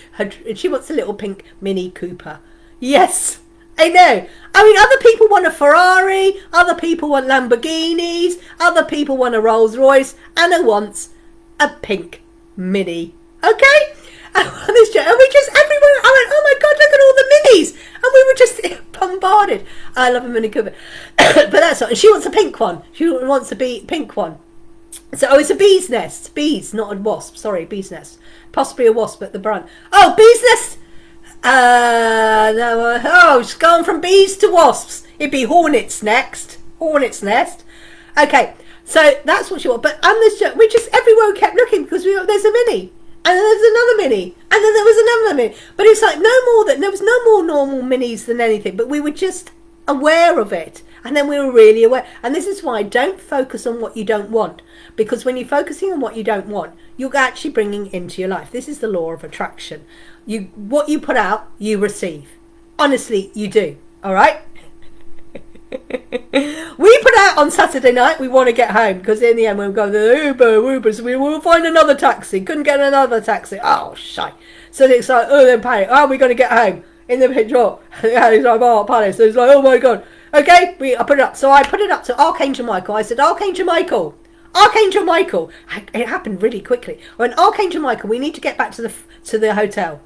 she wants a little pink Mini Cooper. Yes, I know. I mean, other people want a Ferrari, other people want Lamborghinis, other people want a Rolls Royce. Anna wants a pink Mini. Okay? And we just, everyone, I went, oh my God, look at all the minis. And we were just bombarded. I love a Mini Cooper. But that's not, she wants a pink one. She wants a pink one. So, it's a bee's nest. Bees, not a wasp. Sorry, bee's nest. Possibly a wasp at the front. Oh, bee's nest. No, she's gone from bees to wasps. It'd be hornets next. Hornet's nest. Okay. So that's what she wants. But we just everywhere we kept looking because there's a mini, and then there's another mini, and then there was another mini. But it's like there was no more normal minis than anything. But we were just aware of it, and then we were really aware. And this is why don't focus on what you don't want, because when you're focusing on what you don't want, you're actually bringing into your life. This is the law of attraction. What you put out, you receive. Honestly, you do. All right. We put out on Saturday night we want to get home, because in the end we'll go the Uber, so we will find another taxi. Couldn't get another taxi. Oh shite. So it's like, then panic. We're going to get home in the picture. It's like, panic. So it's like, oh my God. Okay, I put it up. So I put it up to Archangel Michael. I said, Archangel Michael, it happened really quickly. I went, Archangel Michael, we need to get back to the hotel.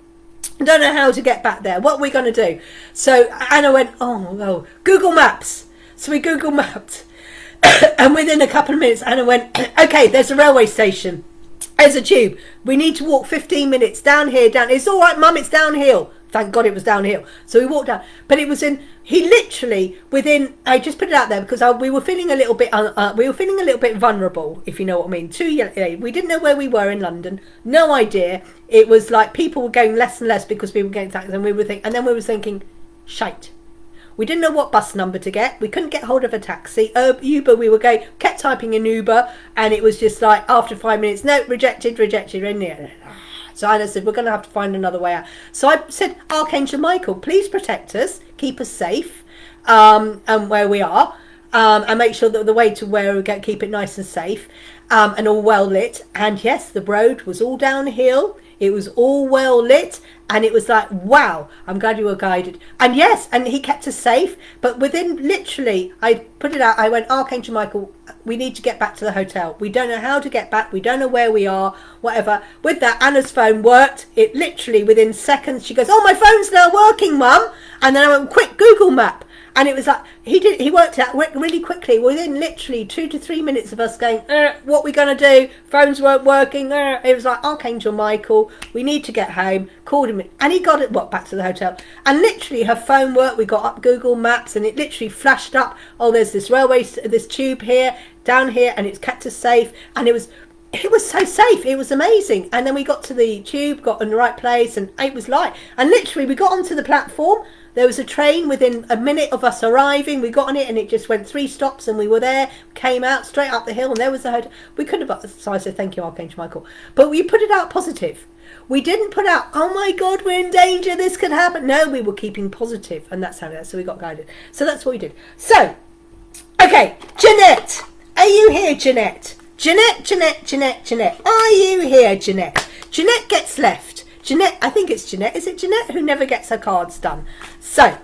I don't know how to get back there. What are we going to do? So Anna went, oh, Google Maps. So we Google mapped. And within a couple of minutes, Anna went, okay, there's a railway station. There's a tube. We need to walk 15 minutes down here, down. It's all right, Mum, it's downhill. Thank God it was downhill. So we walked down. But it was he literally, I just put it out there because we were feeling a little bit, vulnerable, if you know what I mean. We didn't know where we were in London. No idea. It was like people were going less and less because we were getting taxis, and we were thinking, shite. We didn't know what bus number to get. We couldn't get hold of a taxi. Uber, kept typing in Uber, and it was just like, after 5 minutes, no, rejected. So Anna said, we're going to have to find another way out. So I said, Archangel Michael, please protect us, keep us safe, and where we are, and make sure that the way to where we go, keep it nice and safe, and all well lit. And yes, the road was all downhill. It was all well lit, and it was like, wow, I'm glad you were guided. And yes, and he kept us safe, but within literally, I put it out, I went, Archangel Michael, we need to get back to the hotel. We don't know how to get back. We don't know where we are, whatever. With that, Anna's phone worked. It literally, within seconds, she goes, oh, my phone's now working, Mum. And then I went, quick, Google Map. And it was like, he worked out really quickly, within literally 2 to 3 minutes of us going, what we going to do? Phones weren't working. It was like, Archangel Michael, we need to get home. Called him, and he got it, back to the hotel. And literally her phone worked. We got up Google Maps, and it literally flashed up, oh, there's this tube here, down here, and it's kept us safe. And it was so safe. It was amazing. And then we got to the tube, got in the right place, and it was light. And literally we got onto the platform. There was a train within a minute of us arriving. We got on it, and it just went 3 stops, and we were there, came out straight up the hill, and there was the hotel. We couldn't have, so I said, thank you, Archangel Michael. But we put it out positive. We didn't put out, oh my God, we're in danger, this could happen. No, we were keeping positive, and that's how so we got guided. So that's what we did. So, okay, Jeanette. Are you here, Jeanette? Jeanette. Are you here, Jeanette? Jeanette gets left. Jeanette, I think it's Jeanette. Is it Jeanette who never gets her cards done? So,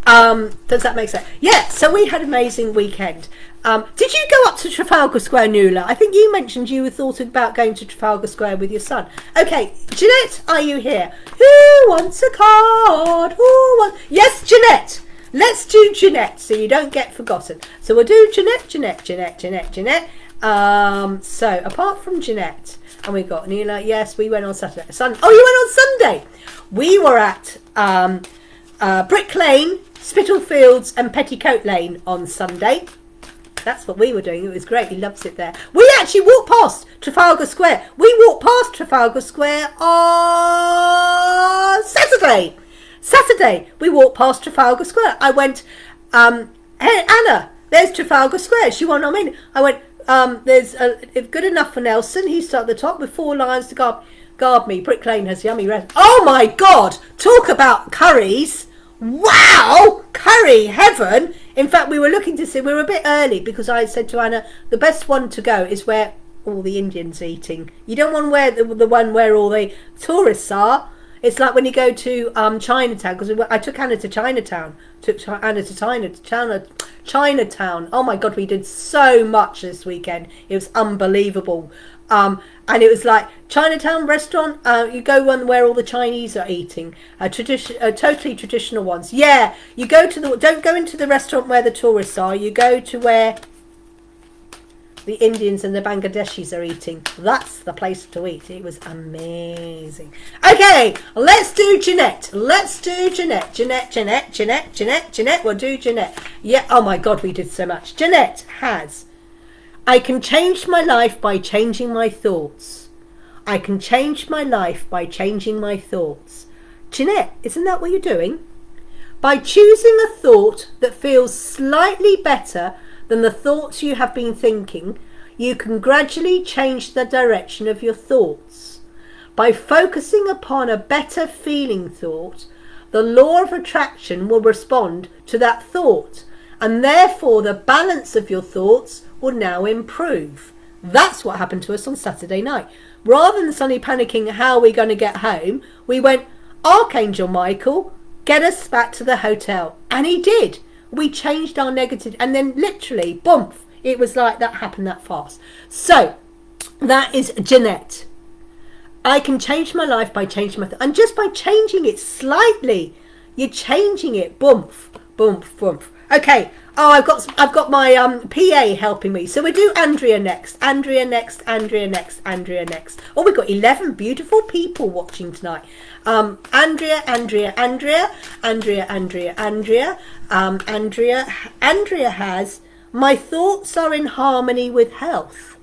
does that make sense? Yeah, so we had an amazing weekend. Did you go up to Trafalgar Square, Nuala? I think you mentioned you thought about going to Trafalgar Square with your son. Okay, Jeanette, are you here? Who wants a card? Yes, Jeanette. Let's do Jeanette so you don't get forgotten. So we'll do Jeanette. So apart from Jeanette, and we got Nuala. Yes, we went on Saturday. You went on Sunday. We were at Brick Lane, Spitalfields, and Petticoat Lane on Sunday. That's what we were doing. It was great. He loves it there. We actually walked past Trafalgar Square. We walked past Trafalgar Square on Saturday. We walked past Trafalgar Square. I went, hey, Anna, there's Trafalgar Square. She went, I went, there's good enough for Nelson. He's at the top with 4 lions to guard me. Brick Lane has yummy rest. Oh my God! Talk about curries. Wow! Curry heaven. In fact, we were looking to see, we were a bit early because I said to Anna, the best one to go is where all the Indians are eating. You don't want where the one where all the tourists are. It's like when you go to Chinatown, because I took Anna to Chinatown. Chinatown. Oh my God, we did so much this weekend. It was unbelievable. And it was like Chinatown restaurant. You go one where all the Chinese are eating, totally traditional ones. Yeah, you go to don't go into the restaurant where the tourists are. You go to where the Indians and the Bangladeshis are eating. That's the place to eat. It was amazing. Okay, let's do Jeanette. Jeanette. We'll do Jeanette. Yeah. Oh my God, we did so much. Jeanette has. I can change my life by changing my thoughts. I can change my life by changing my thoughts. Jeanette, isn't that what you're doing? By choosing a thought that feels slightly better than the thoughts you have been thinking, you can gradually change the direction of your thoughts. By focusing upon a better feeling thought, the law of attraction will respond to that thought, and therefore the balance of your thoughts will now improve. That's what happened to us on Saturday night. Rather than suddenly panicking how we're going to get home, we went, Archangel Michael, get us back to the hotel. And he did. We changed our negative, and then literally, boom, it was like that happened that fast. So, that is Jeanette. I can change my life by changing my and just by changing it slightly, you're changing it. Boomf, boomf, boomf. Okay. Oh, I've got my PA helping me. So we do Andrea next. Andrea next. Andrea next. Andrea next. Oh, we've got 11 beautiful people watching tonight. Andrea, Andrea, Andrea, Andrea, Andrea, Andrea, Andrea. Andrea has, my thoughts are in harmony with health.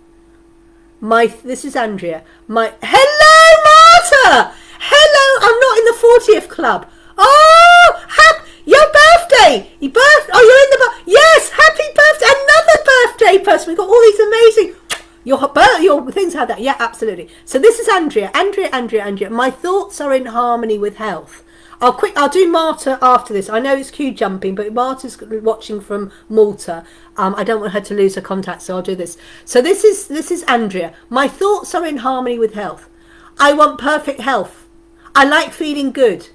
This is Andrea. Hello, Marta. Hello. I'm not in the 40th club. Oh, your birthday. Oh, you're in the yes. Happy birthday. Another birthday person. We've got all these amazing. Your things have that. Yeah, absolutely. So this is Andrea. Andrea. My thoughts are in harmony with health. I'll do Marta after this. I know it's queue jumping, but Marta's watching from Malta. I don't want her to lose her contact, so I'll do this. So this is Andrea. My thoughts are in harmony with health. I want perfect health. I like feeling good.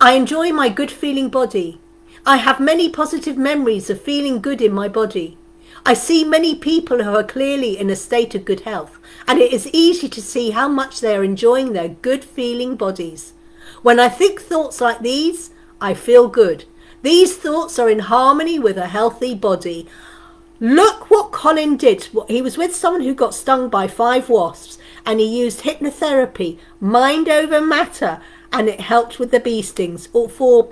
I enjoy my good feeling body. I have many positive memories of feeling good in my body. I see many people who are clearly in a state of good health, and it is easy to see how much they are enjoying their good feeling bodies. When I think thoughts like these, I feel good. These thoughts are in harmony with a healthy body. Look what Colin did. He was with someone who got stung by 5 wasps, and he used hypnotherapy, mind over matter, and it helped with the bee stings, all 4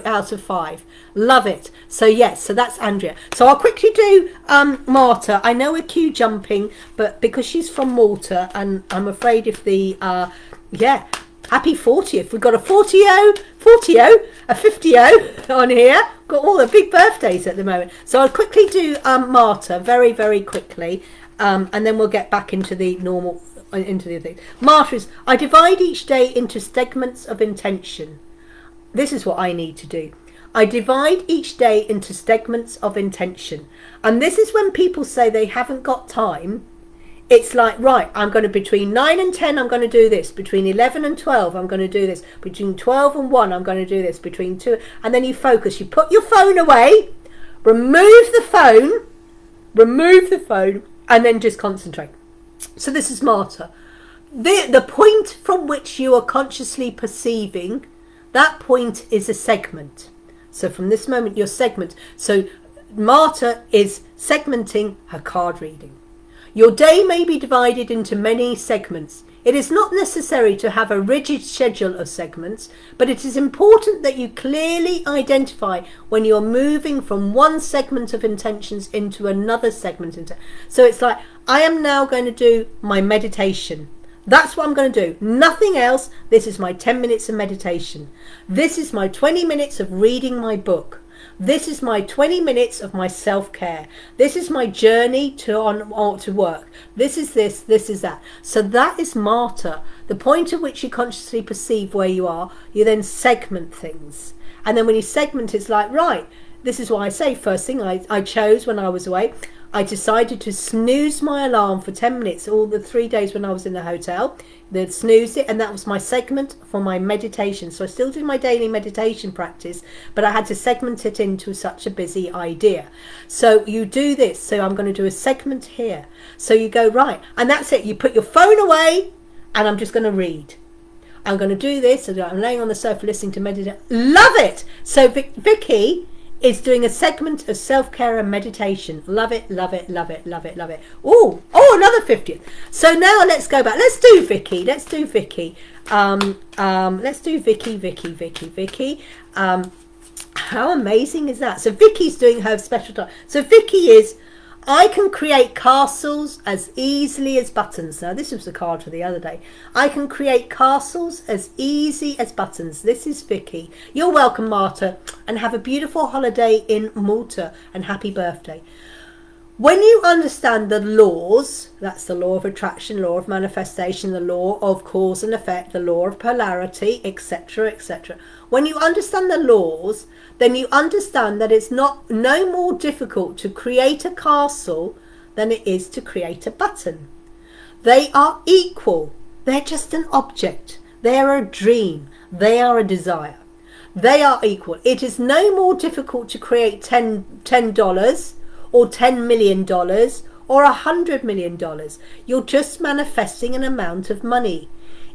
out of 5. Love it. So yes, so that's Andrea. So I'll quickly do Marta. I know we're queue jumping, but because she's from Malta, and I'm afraid if the happy 40th. We've got a 40-o, a 50-o on here. Got all the big birthdays at the moment. So I'll quickly do Marta very, very quickly, and then we'll get back into the normal. Into the thing. Marta is, I divide each day into segments of intention. This is what I need to do. I divide each day into segments of intention. And this is when people say they haven't got time. It's like, right, I'm going to, between 9 and 10, I'm going to do this. Between 11 and 12, I'm going to do this. Between 12 and 1, I'm going to do this. Between 2, and then you focus. You put your phone away, remove the phone, and then just concentrate. So this is Marta. The point from which you are consciously perceiving, that point is a segment. So from this moment, your segment. So Marta is segmenting her card reading. Your day may be divided into many segments. It is not necessary to have a rigid schedule of segments, but it is important that you clearly identify when you're moving from one segment of intentions into another segment. So it's like, I am now going to do my meditation. That's what I'm going to do. Nothing else. This is my 10 minutes of meditation. This is my 20 minutes of reading my book. This is my 20 minutes of my self-care. This is my journey to work. This is that. So that is Marta. The point at which you consciously perceive where you are, you then segment things. And then when you segment, it's like, right, this is why I say first thing I chose when I was away. I decided to snooze my alarm for 10 minutes all the 3 days when I was in the hotel. They snoozed it, and that was my segment for my meditation. So I still do my daily meditation practice, but I had to segment it into such a busy idea. So you do this. So I'm going to do a segment here. So you go, right, and that's it. You put your phone away, and I'm just going to read. I'm going to do this. So I'm laying on the sofa listening to meditation. Love it. So Vicky is doing a segment of self-care and meditation. Love it, love it, love it, love it, love it. Oh, another 50th. So now let's go back. Let's do Vicky. Let's do Vicky. Vicky. How amazing is that? So Vicky's doing her special time. So Vicky is, I can create castles as easily as buttons. Now this was a card for the other day. I can create castles as easy as buttons. This is Vicky. You're welcome, Marta, and have a beautiful holiday in Malta, and happy birthday. When you understand the laws, that's the law of attraction, law of manifestation, the law of cause and effect, the law of polarity, etc., etc. When you understand the laws, then you understand that it's no more difficult to create a castle than it is to create a button. They are equal. They're just an object. They are a dream. They are a desire. They are equal. It is no more difficult to create $10 or $10 million or $100 million. You're just manifesting an amount of money.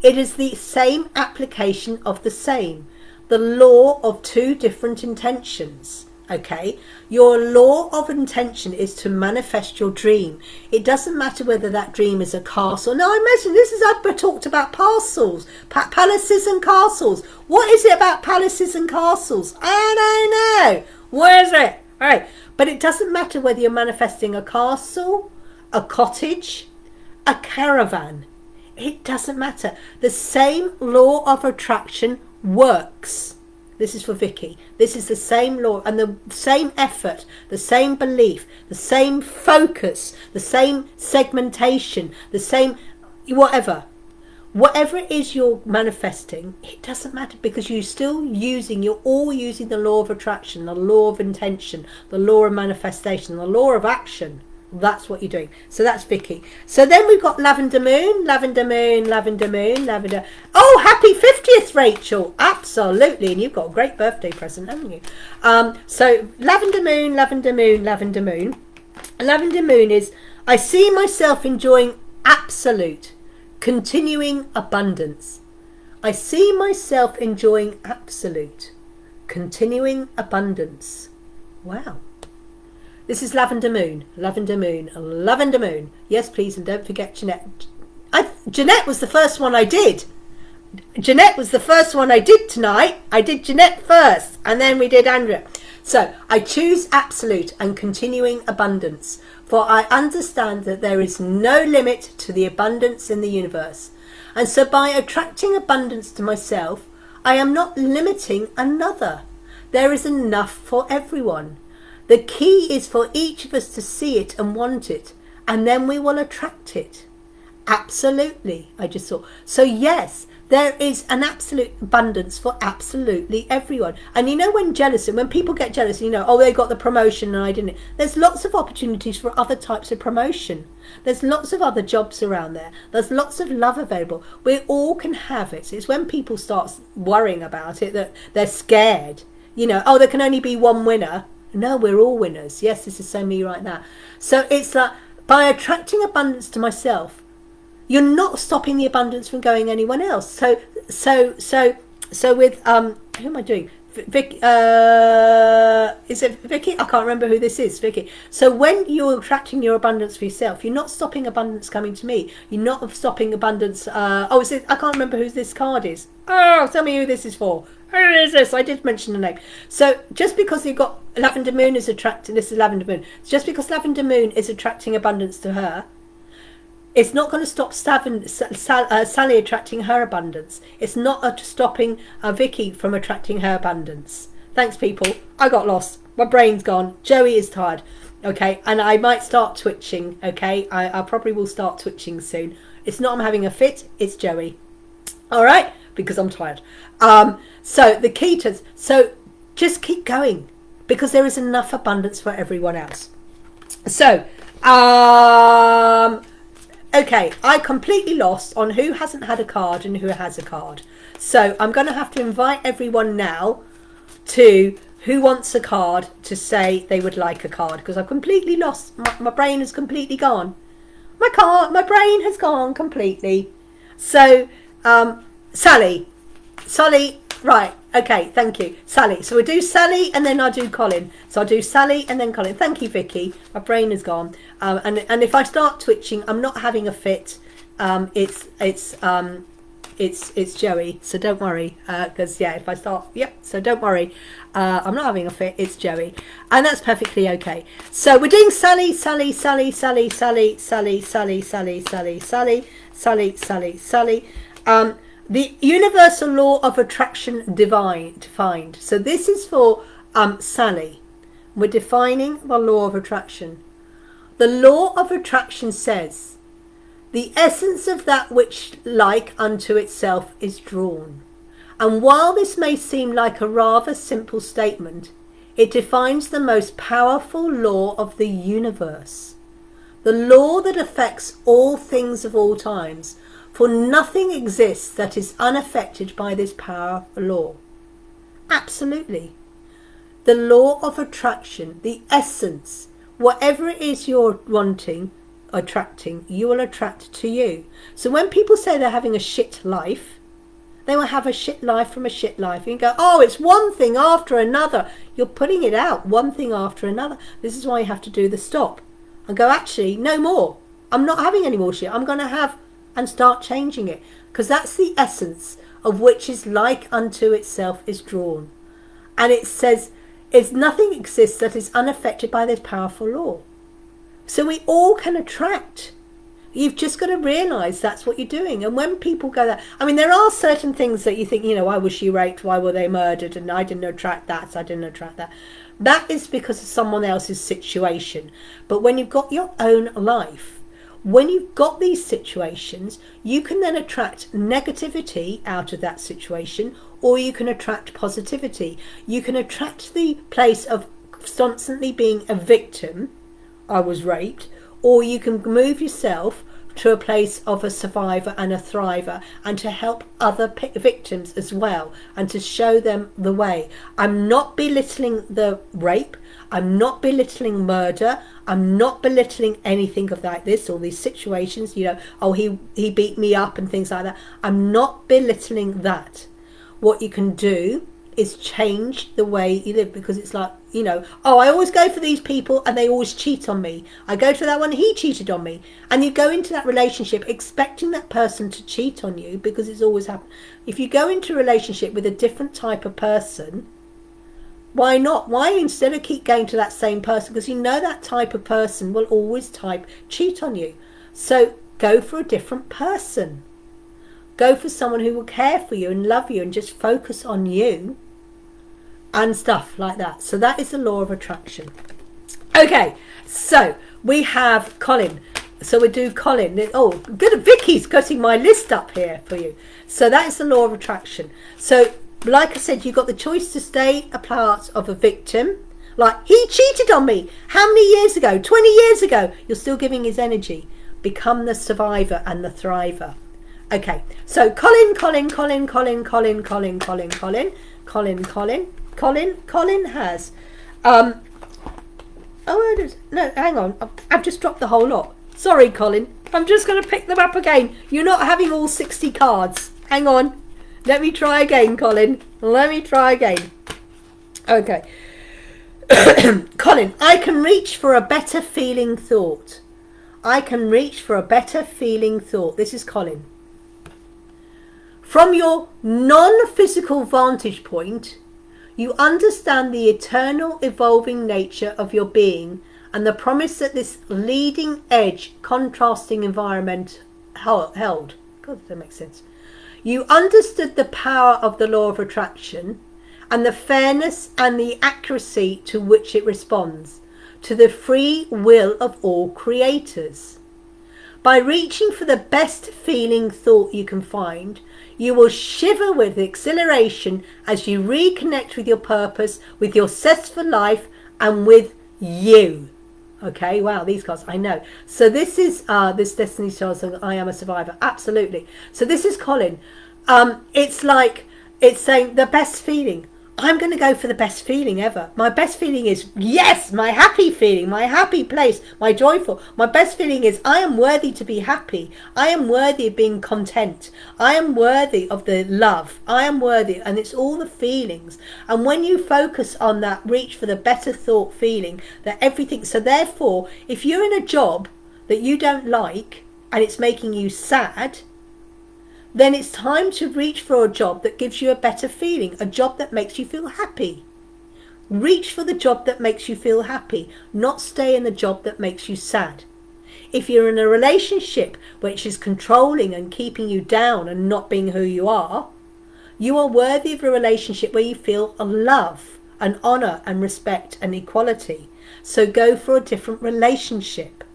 It is the same application of the same. The law of two different intentions. Okay, your law of intention is to manifest your dream. It doesn't matter whether that dream is a castle. Now, I imagine this is, I've talked about parcels, palaces and castles. What is it about palaces and castles? I don't know. Where is it? All right, but it doesn't matter whether you're manifesting a castle, a cottage, a caravan. It doesn't matter. The same law of attraction works. This is for Vicky. This is the same law and the same effort, the same belief, the same focus, the same segmentation, the same whatever. Whatever it is you're manifesting, it doesn't matter, because you're all using the law of attraction, the law of intention, the law of manifestation, the law of action. That's what you're doing. So that's Vicky. So then we've got Lavender Moon, Lavender Moon, Lavender Moon, Lavender. Oh, happy 50th, Rachel. Absolutely. And you've got a great birthday present, haven't you? So Lavender Moon, Lavender Moon, Lavender Moon. Lavender Moon is, I see myself enjoying absolute, continuing abundance. I see myself enjoying absolute, continuing abundance. Wow. This is Lavender Moon, Lavender Moon, Lavender Moon. Yes, please, and don't forget Jeanette. Jeanette was the first one I did. Jeanette was the first one I did tonight. I did Jeanette first, and then we did Andrea. So, I choose absolute and continuing abundance, for I understand that there is no limit to the abundance in the universe. And so by attracting abundance to myself, I am not limiting another. There is enough for everyone. The key is for each of us to see it and want it, and then we will attract it. Absolutely, I just saw. So yes, there is an absolute abundance for absolutely everyone. And you know, when people get jealous, you know, oh, they got the promotion and I didn't. There's lots of opportunities for other types of promotion. There's lots of other jobs around there. There's lots of love available. We all can have it. It's when people start worrying about it that they're scared. You know, oh, there can only be one winner. No, we're all winners. Yes, this is so me right now. So it's like, by attracting abundance to myself, you're not stopping the abundance from going anyone else. So with who am I doing? Vicky, is it Vicky? I can't remember who this is. Vicky. So when you're attracting your abundance for yourself, you're not stopping abundance coming to me. You're not stopping abundance. Is it? I can't remember who this card is. Oh, tell me who this is for. Who is this? I did mention the name. So just because you've got Lavender Moon is attracting, this is Lavender Moon. Just because Lavender Moon is attracting abundance to her, it's not going to stop Sally attracting her abundance. It's not stopping Vicky from attracting her abundance. Thanks, people. I got lost. My brain's gone. Joey is tired. Okay, and I might start twitching. Okay, I probably will start twitching soon. It's not I'm having a fit. It's Joey. All right, because I'm tired. So the key to just keep going, because there is enough abundance for everyone else. So okay, I completely lost on who hasn't had a card and who has a card. So I'm going to have to invite everyone now to who wants a card to say they would like a card, because I've completely lost. My brain has completely gone. My brain has gone completely. So Sally, right, okay, thank you. Sally, so we'll do Sally and then I'll do Colin. So I'll do Sally and then Colin. Thank you, Vicky. My brain is gone. And if I start twitching, I'm not having a fit. It's Joey, so don't worry. Because if I start, so don't worry. I'm not having a fit. It's Joey, and that's perfectly okay. So we're doing Sally. The universal law of attraction defined. So this is for Sally. We're defining the law of attraction. The law of attraction says, the essence of that which like unto itself is drawn. And while this may seem like a rather simple statement, it defines the most powerful law of the universe. The law that affects all things of all times. For nothing exists that is unaffected by this powerful law. Absolutely. The law of attraction, the essence, whatever it is you're wanting, attracting, you will attract to you. So when people say they're having a shit life, they will have a shit life from a shit life. And you go, oh, it's one thing after another. You're putting it out, one thing after another. This is why you have to do the stop and go, actually, no more. I'm not having any more shit. I'm going to have, and start changing it. Because that's the essence of which is like unto itself is drawn. And it says, it's nothing exists that is unaffected by this powerful law. So we all can attract. You've just got to realise that's what you're doing. And when people go there, I mean, there are certain things that you think, why was she raped? Why were they murdered? And I didn't attract that, so I didn't attract that. That is because of someone else's situation. But when you've got your own life, when you've got these situations, you can then attract negativity out of that situation, or you can attract positivity. You can attract the place of constantly being a victim, I was raped, or you can move yourself to a place of a survivor and a thriver, and to help other victims as well, and to show them the way. I'm not belittling the rape. I'm not belittling murder. I'm not belittling anything of like this, all these situations, oh, he beat me up and things like that. I'm not belittling that. What you can do is change the way you live, because it's like, oh, I always go for these people and they always cheat on me. I go to that one, he cheated on me. And you go into that relationship expecting that person to cheat on you, because it's always happened. If you go into a relationship with a different type of person, why not? Why instead of keep going to that same person? Because that type of person will always cheat on you. So go for a different person. Go for someone who will care for you and love you and just focus on you and stuff like that. So that is the law of attraction. Okay, so we have Colin. So we do Colin. Oh, good. Vicky's cutting my list up here for you. So that is the law of attraction. So like I said, you've got the choice to stay a part of a victim. Like, he cheated on me. How many years ago? 20 years ago. You're still giving his energy. Become the survivor and the thriver. Okay, so Colin has no, hang on, I've just dropped the whole lot. Sorry, Colin, I'm just going to pick them up again. You're not having all 60 cards. Hang on, let me try again, Colin. Let me try again. Okay. Colin, I can reach for a better feeling thought. I can reach for a better feeling thought. This is Colin. From your non-physical vantage point, you understand the eternal evolving nature of your being and the promise that this leading edge contrasting environment held. God, that makes sense. You understood the power of the law of attraction and the fairness and the accuracy to which it responds to the free will of all creators. By reaching for the best feeling thought you can find, you will shiver with exhilaration as you reconnect with your purpose, with your zest for life, and with you. Okay, wow, these cards, I know. So this is this Destiny Child song, I Am a Survivor. Absolutely. So this is Colin. It's like, it's saying the best feeling. I'm going to go for the best feeling ever. My best feeling is, yes, my happy feeling, my happy place, my joyful. My best feeling is I am worthy to be happy. I am worthy of being content. I am worthy of the love. I am worthy. And it's all the feelings. And when you focus on that, reach for the better thought feeling, that everything. So therefore, if you're in a job that you don't like and it's making you sad, then it's time to reach for a job that gives you a better feeling, a job that makes you feel happy. Reach for the job that makes you feel happy, not stay in the job that makes you sad. If you're in a relationship which is controlling and keeping you down and not being who you are worthy of a relationship where you feel a love, an honour and respect and equality. So go for a different relationship.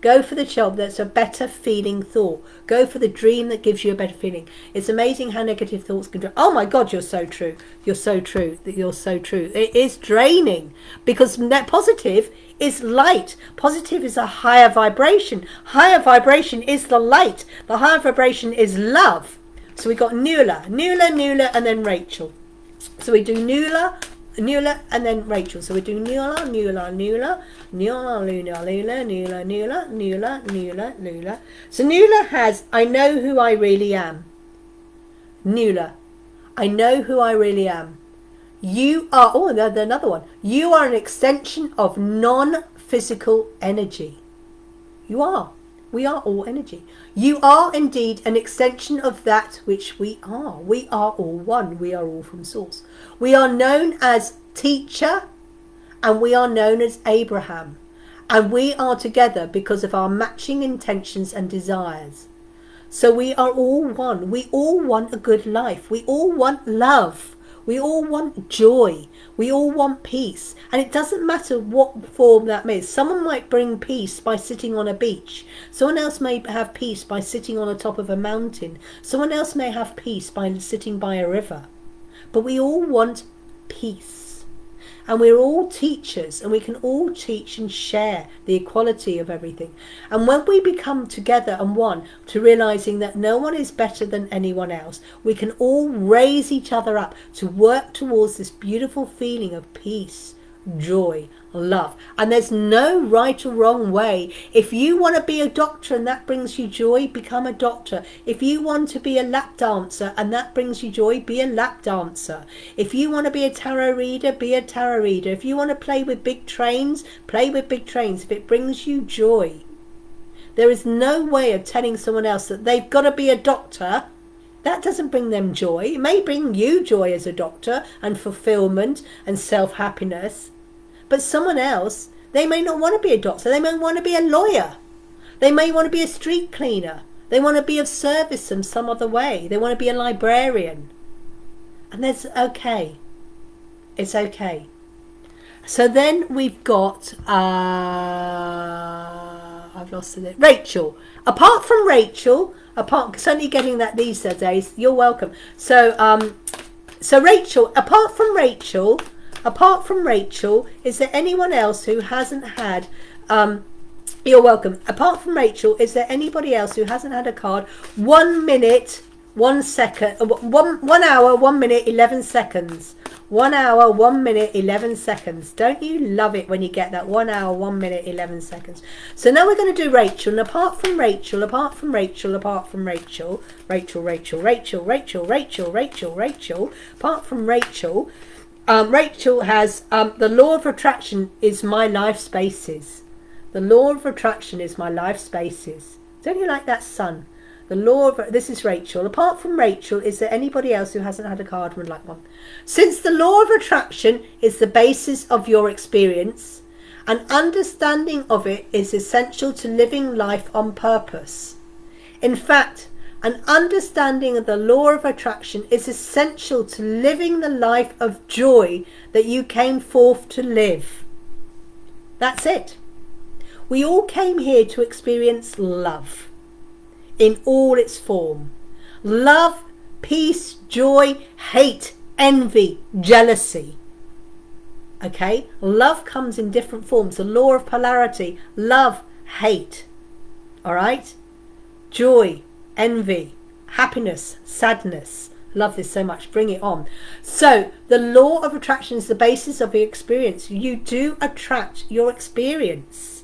Go for the job that's a better feeling thought. Go for the dream that gives you a better feeling. It's amazing how negative thoughts can do. Oh my God, you're so true. You're so true. You're so true. It is draining because net positive is light. Positive is a higher vibration. Higher vibration is the light. The higher vibration is love. So we got Nuala, and then Rachel. So we do Nuala, Nuala, and then Rachel. So we do Nuala, Nuala, Nuala, Nuala, Luna, Lula, Nuala, Nuala, Nuala, Nuala, Nuala. So Nuala has, I know who I really am. Nuala, I know who I really am. You are, oh, another one. You are an extension of non-physical energy. You are. We are all energy. You are indeed an extension of that which we are. We are all one. We are all from source. We are known as teacher, and we are known as Abraham. And we are together because of our matching intentions and desires. So we are all one. We all want a good life. We all want love. We all want joy. We all want peace. And it doesn't matter what form that is. Someone might bring peace by sitting on a beach. Someone else may have peace by sitting on the top of a mountain. Someone else may have peace by sitting by a river. But we all want peace. And we're all teachers, and we can all teach and share the equality of everything. And when we become together and one to realizing that no one is better than anyone else, we can all raise each other up to work towards this beautiful feeling of peace, joy, love. And there's no right or wrong way. If you want to be a doctor and that brings you joy, become a doctor. If you want to be a lap dancer and that brings you joy, be a lap dancer. If you want to be a tarot reader, be a tarot reader. If you want to play with big trains, play with big trains. If it brings you joy. There is no way of telling someone else that they've got to be a doctor. That doesn't bring them joy. It may bring you joy as a doctor and fulfillment and self-happiness. But someone else, they may not want to be a doctor. They may want to be a lawyer. They may want to be a street cleaner. They want to be of service in some other way. They want to be a librarian. And that's okay. It's okay. So then we've got, I've lost it. Rachel. Apart from Rachel, certainly getting that these days, you're welcome. So Rachel, apart from Rachel, is there anyone else who hasn't had, you're welcome. Apart from Rachel, is there anybody else who hasn't had a card? 1 minute, 1 second, 1 hour, 1 minute, 11 seconds. 1 hour, 1 minute, 11 seconds. Don't you love it when you get that 1 hour, 1 minute, 11 seconds? So now we're going to do Rachel. And apart from Rachel, Rachel, apart from Rachel, Rachel has the law of attraction is my life spaces. The law of attraction is my life spaces. Don't you like that, son? The law of, this is Rachel. Apart from Rachel, is there anybody else who hasn't had a card and would like one? Since the law of attraction is the basis of your experience, an understanding of it is essential to living life on purpose. In fact, an understanding of the law of attraction is essential to living the life of joy that you came forth to live. That's it. We all came here to experience love in all its form. Love, peace, joy, hate, envy, jealousy. Okay? Love comes in different forms. The law of polarity. Love, hate. Alright? Joy, envy, happiness, sadness. Love this so much. Bring it on. So the law of attraction is the basis of your experience. You do attract your experience.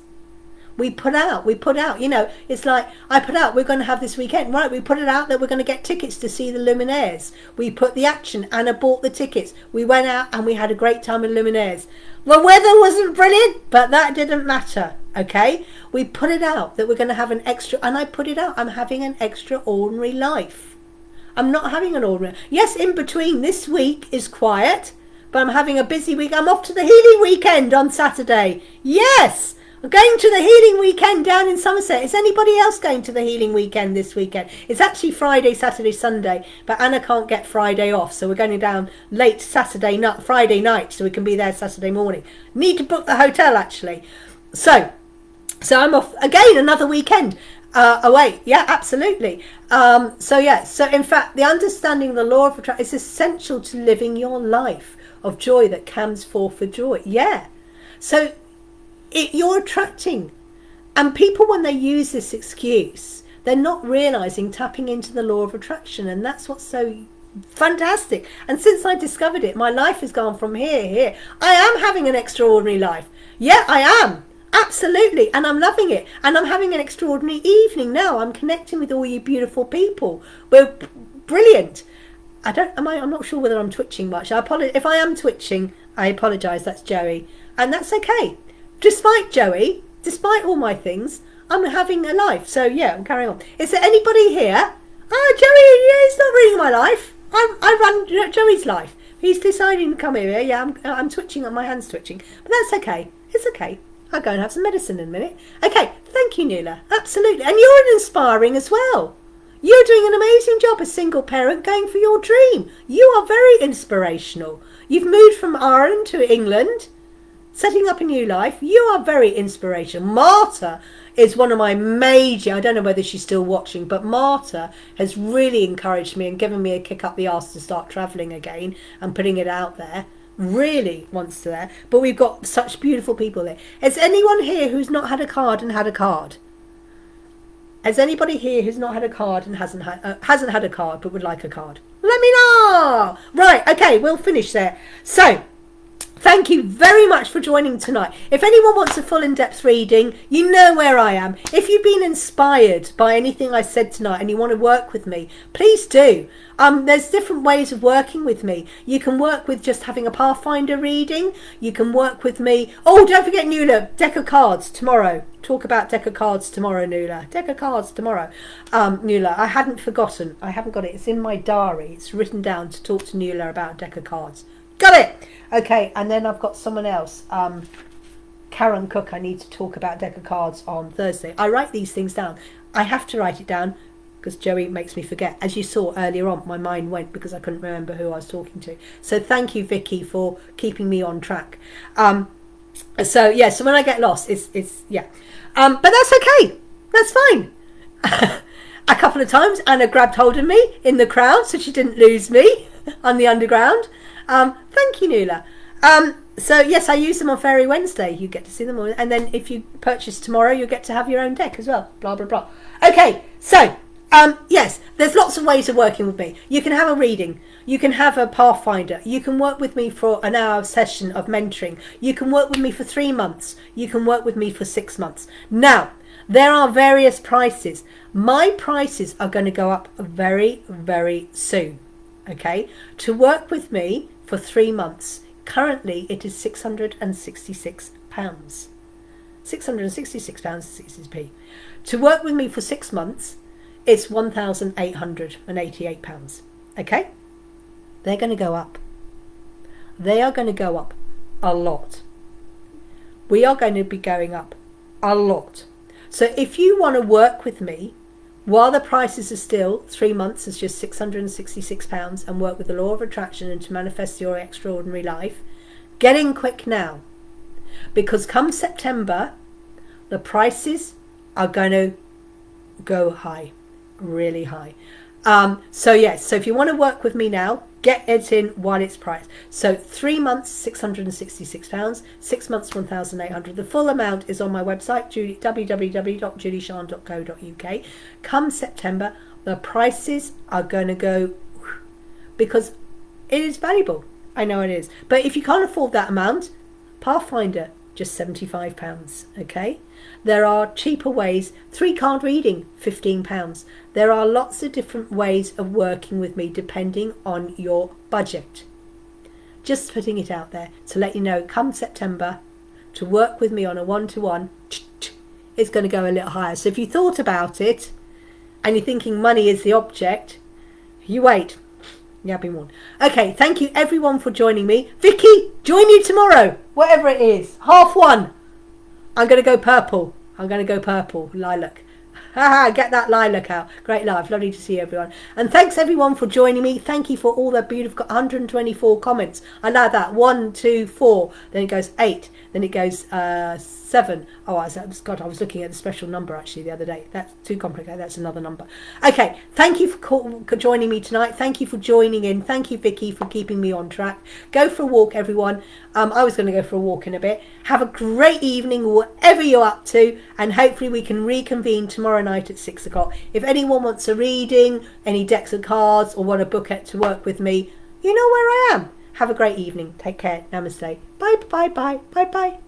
We put out, you know, it's like I put out, we're going to have this weekend, right? We put it out that we're going to get tickets to see the Luminaires. We put the action, Anna bought the tickets. We went out and we had a great time in Luminaires. The weather wasn't brilliant, but that didn't matter, okay? We put it out that we're going to have an extra, and I put it out, I'm having an extraordinary life. I'm not having an ordinary, yes, in between this week is quiet, but I'm having a busy week. I'm off to the healing weekend on Saturday. Yes! I'm going to the healing weekend down in Somerset. Is anybody else going to the healing weekend this weekend? It's actually Friday, Saturday, Sunday, but Anna can't get Friday off, so we're going down late Friday night, so we can be there Saturday morning. Need to book the hotel, actually. So I'm off again another weekend away. Yeah, absolutely. So in fact, the understanding of the law of attraction is essential to living your life of joy that comes forth for joy. Yeah. So you're attracting, and people, when they use this excuse, they're not realizing tapping into the law of attraction, and that's what's so fantastic. And since I discovered it, my life has gone from here to here. I am having an extraordinary life. Yeah, I am. Absolutely. And I'm loving it. And I'm having an extraordinary evening now. I'm connecting with all you beautiful people. We're brilliant. I'm not sure whether I'm twitching much. I apologize. If I am twitching, I apologise. That's Joey. And that's okay. Despite Joey, despite all my things, I'm having a life. So yeah, I'm carrying on. Is there anybody here? Oh, Joey, yeah, it's not reading my life. I run Joey's life. He's deciding to come here. Yeah, I'm twitching. My hand's twitching. But that's okay. It's okay. I'll go and have some medicine in a minute. Okay, thank you, Nuala. Absolutely. And you're inspiring as well. You're doing an amazing job as single parent going for your dream. You are very inspirational. You've moved from Ireland to England, setting up a new life. You are very inspirational. Marta is one of my major, I don't know whether she's still watching, but Marta has really encouraged me and given me a kick up the arse to start travelling again and putting it out there. Really wants to there. But we've got such beautiful people there. Is anyone here who's not had a card and had a card? Has anybody here who's not had a card and hasn't had a card but would like a card? Let me know. Right, okay, we'll finish there. So, thank you very much for joining tonight. If anyone wants a full in-depth reading, you know where I am. If you've been inspired by anything I said tonight and you want to work with me, please do. There's different ways of working with me. You can work with just having a Pathfinder reading. You can work with me. Oh, don't forget, Nuala, deck of cards tomorrow. Talk about deck of cards tomorrow, Nuala. Deck of cards tomorrow. Nuala, I hadn't forgotten. I haven't got it. It's in my diary. It's written down to talk to Nuala about deck of cards. Got it. Okay, and then I've got someone else. Karen Cook, I need to talk about deck of cards on Thursday. I write these things down. I have to write it down because Joey makes me forget. As you saw earlier on, my mind went because I couldn't remember who I was talking to. So thank you, Vicky, for keeping me on track. So when I get lost, it's yeah. But that's okay. That's fine. A couple of times Anna grabbed hold of me in the crowd so she didn't lose me on the underground. Thank you, Nuala. So yes, I use them on Fairy Wednesday. You get to see them all. And then if you purchase tomorrow, you'll get to have your own deck as well. Blah, blah, blah. Okay, so yes, there's lots of ways of working with me. You can have a reading. You can have a Pathfinder. You can work with me for an hour session of mentoring. You can work with me for 3 months. You can work with me for 6 months. Now, there are various prices. My prices are going to go up very, very soon. Okay, to work with me for 3 months, currently it is £666. £666.60p. To work with me for 6 months, it's £1,888. Okay, they're going to go up. They are going to go up a lot. We are going to be going up a lot. So if you want to work with me, while the prices are still 3 months is just £666 and work with the law of attraction and to manifest your extraordinary life, get in quick now. Because come September, the prices are going to go high, really high. So if you want to work with me now, get it in while it's priced. So 3 months, £666, 6 months, £1,800. The full amount is on my website, www.julie-sian.co.uk. Come September, the prices are going to go because it is valuable. I know it is. But if you can't afford that amount, Pathfinder, just £75. Okay. There are cheaper ways. 3-card reading, £15. There are lots of different ways of working with me depending on your budget. Just putting it out there to let you know, come September, to work with me on a one-to-one, it's going to go a little higher. So if you thought about it and you're thinking money is the object, you wait. You have been warned. Okay, thank you everyone for joining me. Vicky, join you tomorrow, whatever it is, 1:30. I'm going to go purple. Lilac. Get that lilac out. Great live. Lovely to see everyone. And thanks everyone for joining me. Thank you for all the beautiful 124 comments. I like that. 1, 2, 4. Then it goes 8. Then it goes 7. Oh, I was looking at the special number actually the other day. That's too complicated. That's another number. Okay. Thank you for joining me tonight. Thank you for joining in. Thank you, Vicky, for keeping me on track. Go for a walk, everyone. I was going to go for a walk in a bit. Have a great evening, whatever you're up to, and hopefully we can reconvene tomorrow night at 6 o'clock. If anyone wants a reading, any decks of cards, or want a book to work with me, you know where I am. Have a great evening. Take care. Namaste. Bye, bye, bye, bye, bye.